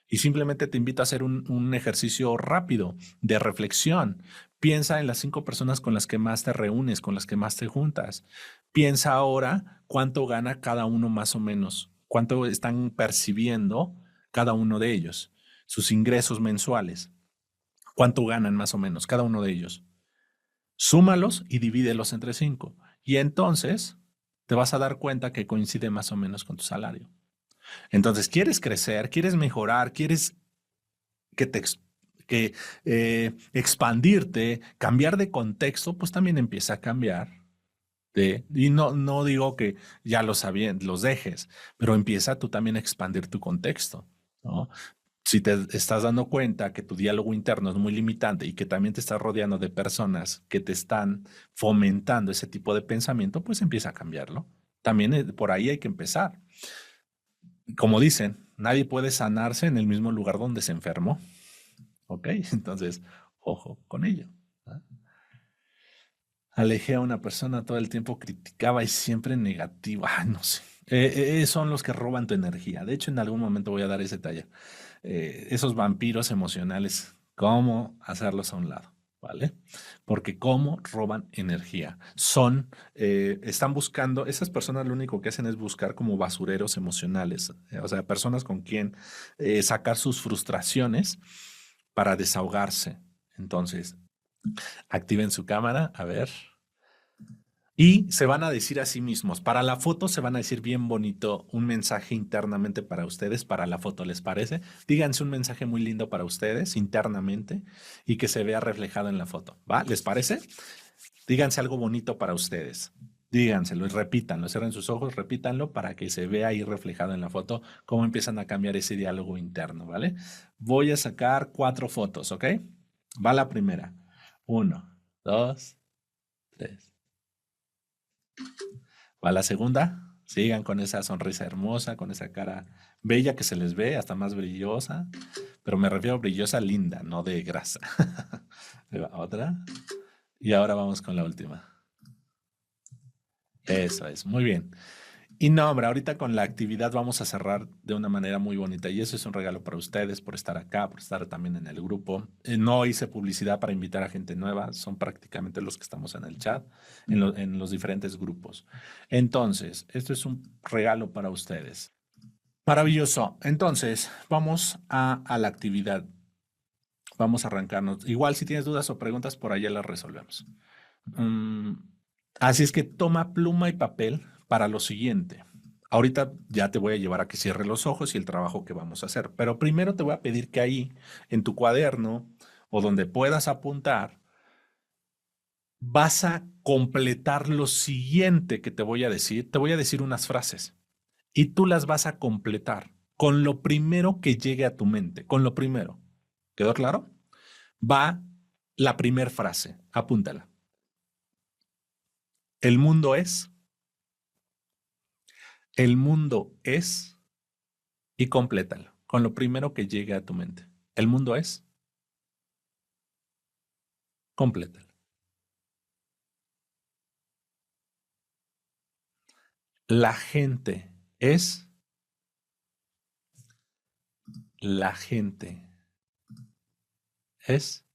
Y simplemente te invito a hacer un ejercicio rápido de reflexión. Piensa en las 5 personas con las que más te reúnes, con las que más te juntas. Piensa ahora cuánto gana cada uno más o menos, cuánto están percibiendo cada uno de ellos, sus ingresos mensuales, cuánto ganan más o menos cada uno de ellos. Súmalos y divídelos entre 5. Y entonces te vas a dar cuenta que coincide más o menos con tu salario. Entonces, quieres crecer, quieres mejorar, quieres que te que expandirte, cambiar de contexto, pues también empieza a cambiar. Y no digo que ya lo sabían, los dejes, pero empieza tú también a expandir tu contexto, ¿no? Si te estás dando cuenta que tu diálogo interno es muy limitante y que también te estás rodeando de personas que te están fomentando ese tipo de pensamiento, pues empieza a cambiarlo. También por ahí hay que empezar. Como dicen, nadie puede sanarse en el mismo lugar donde se enfermó. ¿Ok? Entonces, ojo con ello. ¿Ah? Alejé a una persona todo el tiempo, criticaba y siempre negativa. Ah, no sé. Son los que roban tu energía. De hecho, en algún momento voy a dar ese taller. Esos vampiros emocionales, cómo hacerlos a un lado, ¿vale? Porque cómo roban energía. Están buscando, esas personas lo único que hacen es buscar como basureros emocionales, o sea, personas con quien sacar sus frustraciones para desahogarse. Entonces, activen su cámara, a ver. Y se van a decir a sí mismos, para la foto se van a decir bien bonito un mensaje internamente para ustedes, para la foto, ¿les parece? Díganse un mensaje muy lindo para ustedes internamente y que se vea reflejado en la foto, ¿va? ¿Les parece? Díganse algo bonito para ustedes. Díganselo y repítanlo, cierren sus ojos, repítanlo para que se vea ahí reflejado en la foto cómo empiezan a cambiar ese diálogo interno, ¿vale? Voy a sacar 4 fotos, ¿ok? Va la primera. 1, 2, 3. Va la segunda. Sigan con esa sonrisa hermosa, con esa cara bella que se les ve, hasta más brillosa. Pero me refiero a brillosa linda, no de grasa. Ahí va otra. Y ahora vamos con la última. Eso es, muy bien. Y no, hombre, ahorita con la actividad vamos a cerrar de una manera muy bonita y eso es un regalo para ustedes por estar acá, por estar también en el grupo. No hice publicidad para invitar a gente nueva, son prácticamente los que estamos en el chat, en los diferentes grupos. Entonces, esto es un regalo para ustedes. Maravilloso. Entonces, vamos a la actividad. Vamos a arrancarnos. Igual si tienes dudas o preguntas, por allá las resolvemos. Mm, Así es que toma pluma y papel para lo siguiente. Ahorita ya te voy a llevar a que cierre los ojos y el trabajo que vamos a hacer, pero primero te voy a pedir que ahí, en tu cuaderno o donde puedas apuntar, vas a completar lo siguiente que te voy a decir. Te voy a decir unas frases y tú las vas a completar con lo primero que llegue a tu mente, con lo primero. ¿Quedó claro? Va la primera frase, apúntala. El mundo es, el mundo es, y complétalo con lo primero que llegue a tu mente. El mundo es, complétalo. La gente es, la gente es,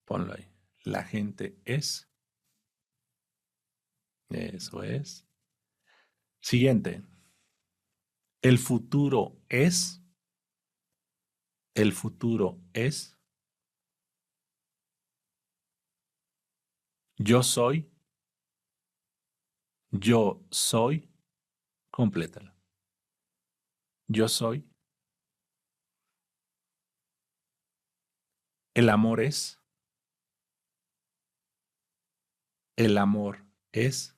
ponlo ahí. La gente es, eso es. Siguiente, el futuro es, el futuro es, yo soy, yo soy, complétalo. Yo soy, el amor es, el amor es,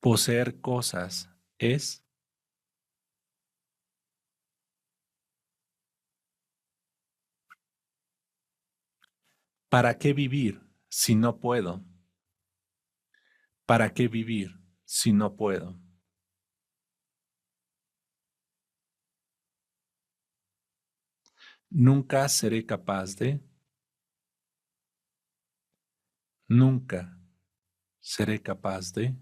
poseer cosas es, ¿para qué vivir si no puedo? ¿Para qué vivir si no puedo? Nunca seré capaz de, nunca seré capaz de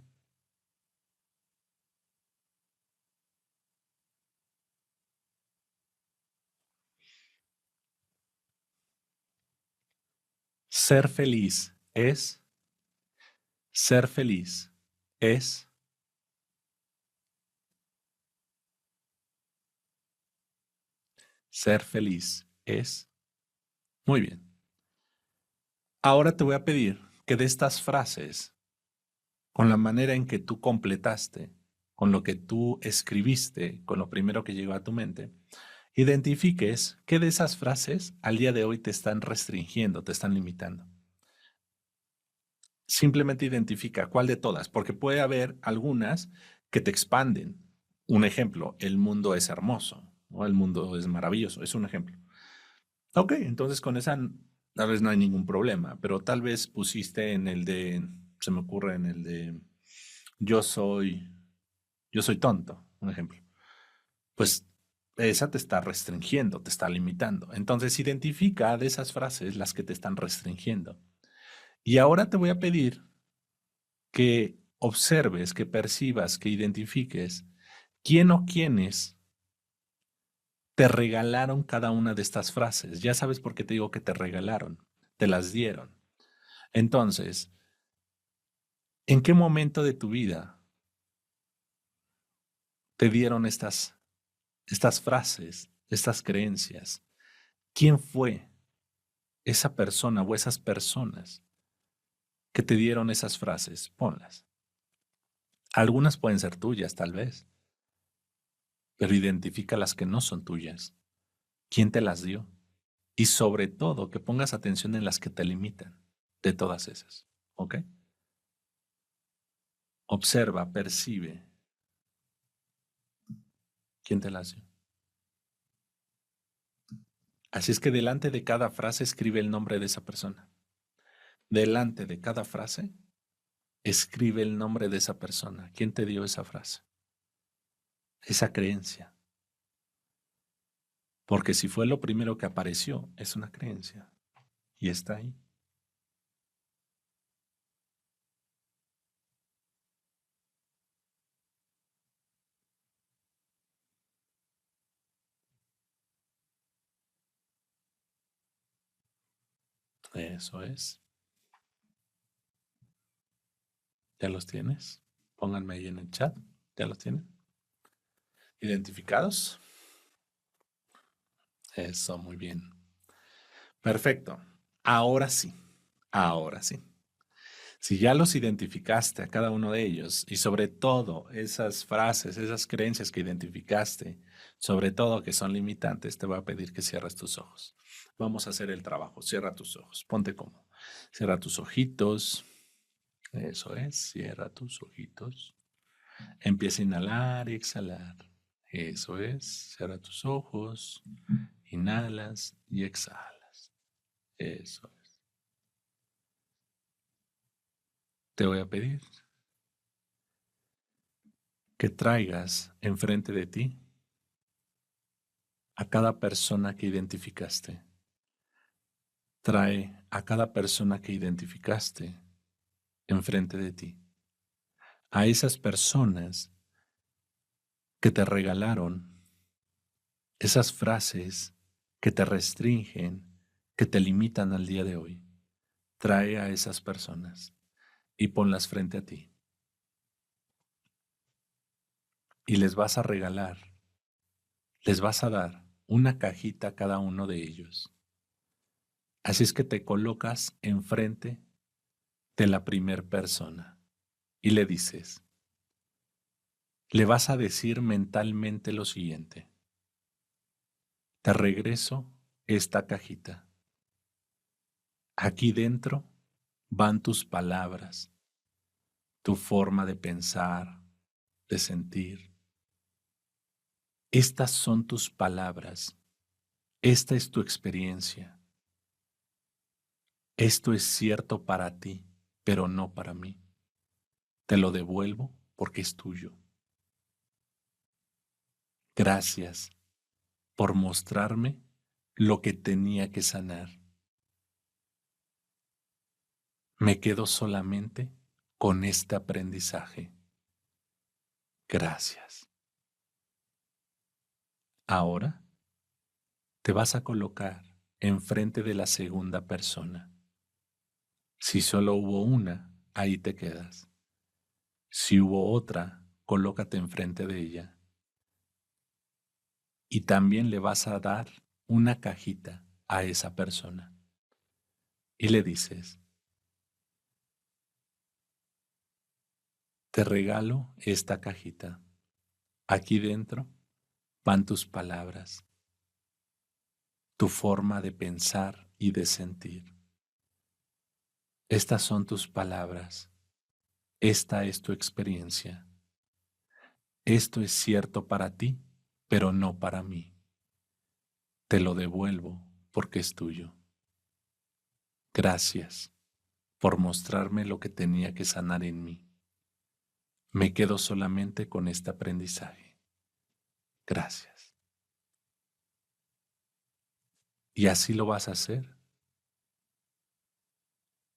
ser feliz. Es ser feliz. Es ser feliz. Es muy bien. Ahora te voy a pedir que de estas frases, con la manera en que tú completaste, con lo que tú escribiste, con lo primero que llegó a tu mente, identifiques qué de esas frases al día de hoy te están restringiendo, te están limitando. Simplemente identifica cuál de todas, porque puede haber algunas que te expanden. Un ejemplo, el mundo es hermoso, o el mundo es maravilloso, es un ejemplo. Ok, entonces con esa tal vez no hay ningún problema, pero tal vez pusiste en el de, se me ocurre en el de, yo soy, yo soy tonto, un ejemplo. Pues esa te está restringiendo, te está limitando. Entonces identifica de esas frases las que te están restringiendo. Y ahora te voy a pedir que observes, que percibas, que identifiques quién o quiénes te regalaron cada una de estas frases. Ya sabes por qué te digo que te regalaron, te las dieron. Entonces, ¿en qué momento de tu vida te dieron estas frases, estas creencias? ¿Quién fue esa persona o esas personas que te dieron esas frases? Ponlas. Algunas pueden ser tuyas, tal vez, pero identifica las que no son tuyas. ¿Quién te las dio? Y sobre todo, que pongas atención en las que te limitan, de todas esas. ¿Ok? Observa, percibe. ¿Quién te las dio? Así es que delante de cada frase escribe el nombre de esa persona. Delante de cada frase escribe el nombre de esa persona. ¿Quién te dio esa frase? Esa creencia. Porque si fue lo primero que apareció, es una creencia. Y está ahí. Eso es. ¿Ya los tienes? Pónganme ahí en el chat. ¿Ya los tienen? ¿Identificados? Eso, muy bien. Perfecto. Ahora sí. Ahora sí. Si ya los identificaste a cada uno de ellos y sobre todo esas frases, esas creencias que identificaste, sobre todo que son limitantes, te voy a pedir que cierres tus ojos. Vamos a hacer el trabajo. Cierra tus ojos. Ponte cómodo. Cierra tus ojitos. Eso es. Cierra tus ojitos. Empieza a inhalar y exhalar. Eso es. Cierra tus ojos. Inhalas y exhalas. Eso es. Te voy a pedir que traigas enfrente de ti a cada persona que identificaste. Trae a cada persona que identificaste enfrente de ti. A esas personas que te regalaron esas frases que te restringen, que te limitan al día de hoy. Trae a esas personas y ponlas frente a ti. Y les vas a regalar, les vas a dar una cajita a cada uno de ellos. Así es que te colocas enfrente de la primer persona y le dices, le vas a decir mentalmente lo siguiente: te regreso esta cajita. Aquí dentro van tus palabras, tu forma de pensar, de sentir. Estas son tus palabras. Esta es tu experiencia. Esto es cierto para ti, pero no para mí. Te lo devuelvo porque es tuyo. Gracias por mostrarme lo que tenía que sanar. Me quedo solamente con este aprendizaje. Gracias. Ahora te vas a colocar enfrente de la segunda persona. Si solo hubo una, ahí te quedas. Si hubo otra, colócate enfrente de ella. Y también le vas a dar una cajita a esa persona. Y le dices, te regalo esta cajita. Aquí dentro van tus palabras, tu forma de pensar y de sentir. Estas son tus palabras. Esta es tu experiencia. Esto es cierto para ti, pero no para mí. Te lo devuelvo porque es tuyo. Gracias por mostrarme lo que tenía que sanar en mí. Me quedo solamente con este aprendizaje. Gracias. ¿Y así lo vas a hacer?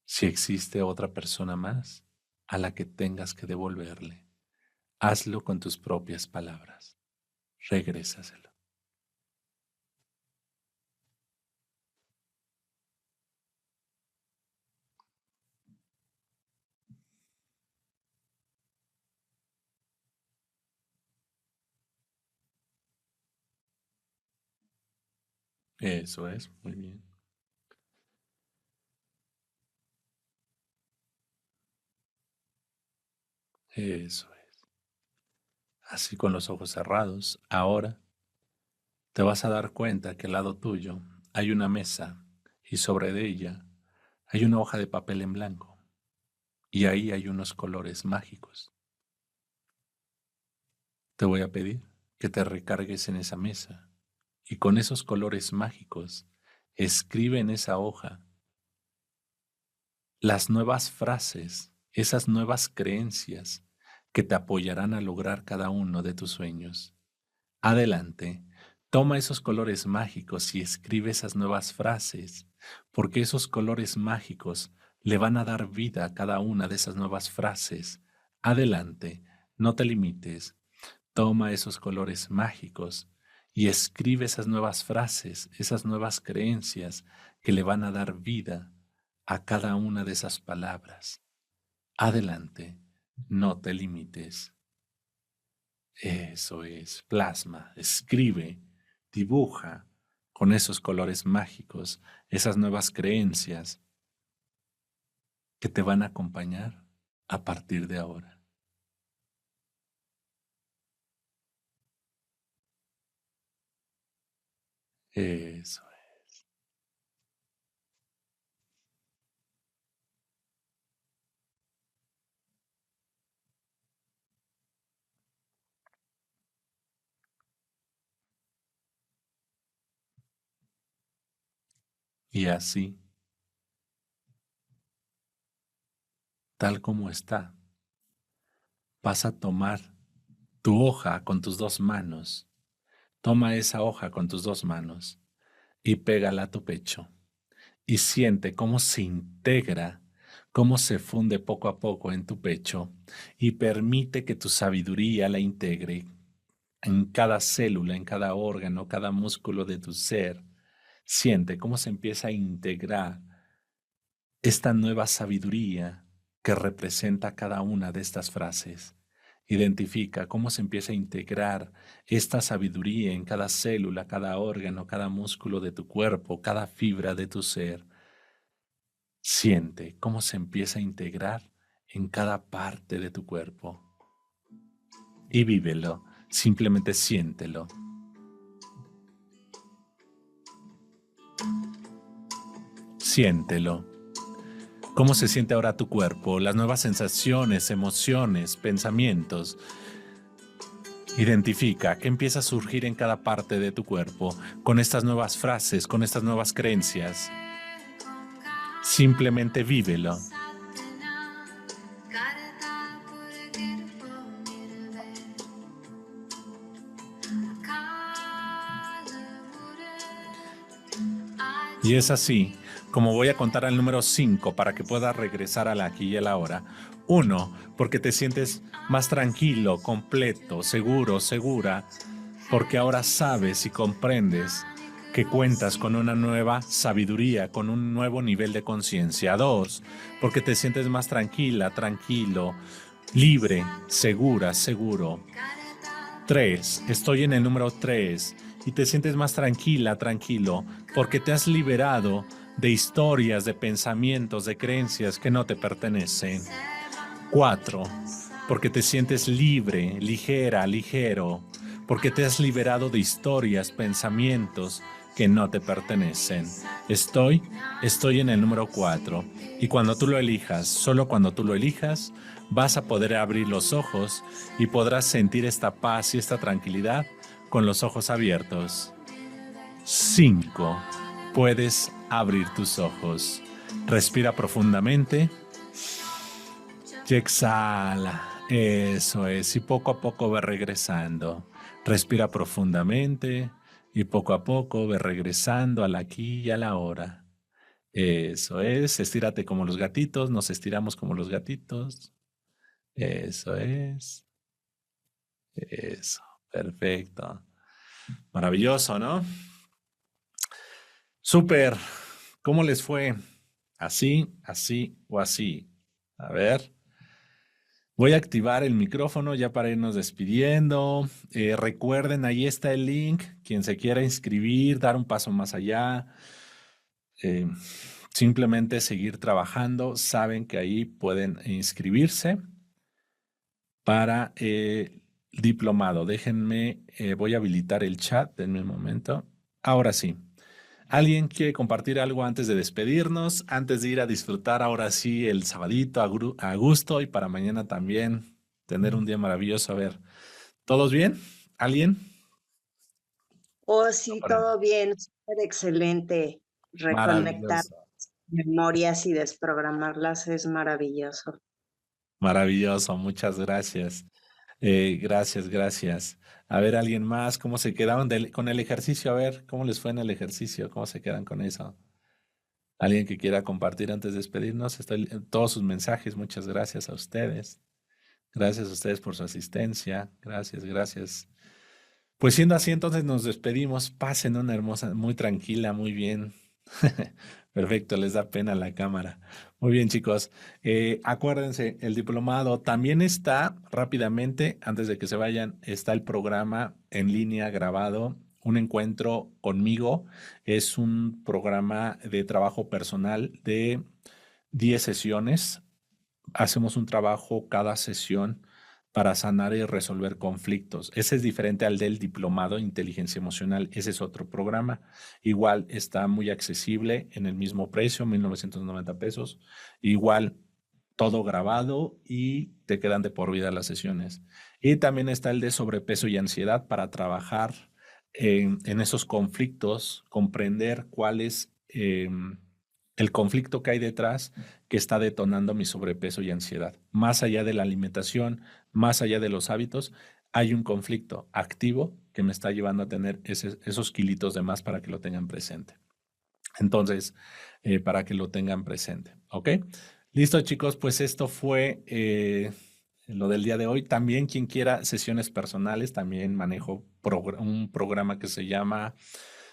Si existe otra persona más a la que tengas que devolverle, hazlo con tus propias palabras. Regrésaselo. Eso es, muy bien. Eso es. Así con los ojos cerrados, ahora te vas a dar cuenta que al lado tuyo hay una mesa y sobre de ella hay una hoja de papel en blanco y ahí hay unos colores mágicos. Te voy a pedir que te recargues en esa mesa y con esos colores mágicos escribe en esa hoja las nuevas frases, esas nuevas creencias que te apoyarán a lograr cada uno de tus sueños. Adelante, toma esos colores mágicos y escribe esas nuevas frases, porque esos colores mágicos le van a dar vida a cada una de esas nuevas frases. Adelante, no te limites, toma esos colores mágicos y escribe esas nuevas frases, esas nuevas creencias que le van a dar vida a cada una de esas palabras. Adelante, no te limites. Eso es, plasma, escribe, dibuja con esos colores mágicos, esas nuevas creencias que te van a acompañar a partir de ahora. Eso es. Y así, tal como está, vas a tomar tu hoja con tus dos manos. Toma esa hoja con tus dos manos y pégala a tu pecho. Y siente cómo se integra, cómo se funde poco a poco en tu pecho y permite que tu sabiduría la integre en cada célula, en cada órgano, cada músculo de tu ser. Siente cómo se empieza a integrar esta nueva sabiduría que representa cada una de estas frases. Identifica cómo se empieza a integrar esta sabiduría en cada célula, cada órgano, cada músculo de tu cuerpo, cada fibra de tu ser. Siente cómo se empieza a integrar en cada parte de tu cuerpo. Y vívelo, simplemente siéntelo. Siéntelo. ¿Cómo se siente ahora tu cuerpo? Las nuevas sensaciones, emociones, pensamientos. Identifica qué empieza a surgir en cada parte de tu cuerpo con estas nuevas frases, con estas nuevas creencias. Simplemente vívelo. Y es así como voy a contar al número 5 para que puedas regresar al aquí y a la hora. 1, porque te sientes más tranquilo, completo, seguro, segura, porque ahora sabes y comprendes que cuentas con una nueva sabiduría, con un nuevo nivel de conciencia. 2, porque te sientes más tranquila, tranquilo, libre, segura, seguro. 3, estoy en el número 3 y te sientes más tranquila, tranquilo, porque te has liberado de historias, de pensamientos, de creencias que no te pertenecen. 4, porque te sientes libre, ligera, ligero, porque te has liberado de historias, pensamientos que no te pertenecen. Estoy en el número 4 y cuando tú lo elijas, solo cuando tú lo elijas, vas a poder abrir los ojos y podrás sentir esta paz y esta tranquilidad con los ojos abiertos. 5. Puedes abrir tus ojos. Respira profundamente y exhala. Eso es. Y poco a poco ve regresando. Respira profundamente y poco a poco ve regresando al aquí y a la hora. Eso es. Estírate como los gatitos. Nos estiramos como los gatitos. Eso es. Eso. Perfecto. Maravilloso, ¿no? Súper. ¿Cómo les fue? ¿Así, así o así? A ver. Voy a activar el micrófono ya para irnos despidiendo. Recuerden, ahí está el link. Quien se quiera inscribir, dar un paso más allá, eh, simplemente seguir trabajando, saben que ahí pueden inscribirse para el diplomado. Déjenme, voy a habilitar el chat, denme un momento. Ahora sí. ¿Alguien quiere compartir algo antes de despedirnos? Antes de ir a disfrutar ahora sí el sabadito a gusto y para mañana también tener un día maravilloso. A ver, ¿todos bien? ¿Alguien? Oh, sí, todo bien, súper excelente. Reconectar Maravilloso. memorias y desprogramarlas es maravilloso. Maravilloso, muchas gracias. Gracias, gracias. A ver, ¿alguien más? ¿Cómo se quedaron con el ejercicio? A ver, ¿cómo les fue en el ejercicio? ¿Cómo se quedan con eso? ¿Alguien que quiera compartir antes de despedirnos? Todos sus mensajes, muchas gracias a ustedes. Gracias a ustedes por su asistencia. Gracias, gracias. Pues siendo así, entonces nos despedimos. Pasen una hermosa, muy tranquila, muy bien. Perfecto, les da pena la cámara. Muy bien, chicos. Acuérdense, el diplomado también está rápidamente, antes de que se vayan, está el programa en línea grabado, un encuentro conmigo. Es un programa de trabajo personal de 10 sesiones. Hacemos un trabajo cada sesión para sanar y resolver conflictos. Ese es diferente al del diplomado de inteligencia emocional. Ese es otro programa. Igual está muy accesible en el mismo precio, 1,990 pesos. Igual todo grabado y te quedan de por vida las sesiones. Y también está el de sobrepeso y ansiedad para trabajar en esos conflictos, comprender cuál es el conflicto que hay detrás que está detonando mi sobrepeso y ansiedad. Más allá de la alimentación, más allá de los hábitos, hay un conflicto activo que me está llevando a tener esos kilitos de más para que lo tengan presente. Entonces, para que lo tengan presente. ¿Ok? Listo, chicos, pues esto fue lo del día de hoy. También quien quiera sesiones personales, también manejo un programa que se llama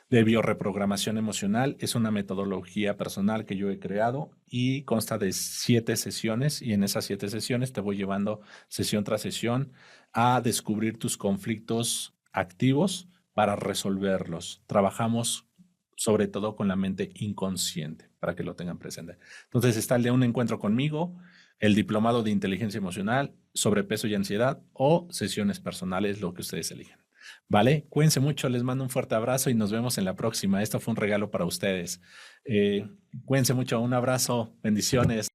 de bioreprogramación emocional. Es una metodología personal que yo he creado y consta de 7 sesiones, y en esas 7 sesiones te voy llevando sesión tras sesión a descubrir tus conflictos activos para resolverlos. Trabajamos sobre todo con la mente inconsciente, para que lo tengan presente. Entonces está el de un encuentro conmigo, el diplomado de inteligencia emocional, sobrepeso y ansiedad, o sesiones personales, lo que ustedes elijan. ¿Vale? Cuídense mucho, les mando un fuerte abrazo y nos vemos en la próxima. Esto fue un regalo para ustedes. Cuídense mucho, un abrazo, bendiciones.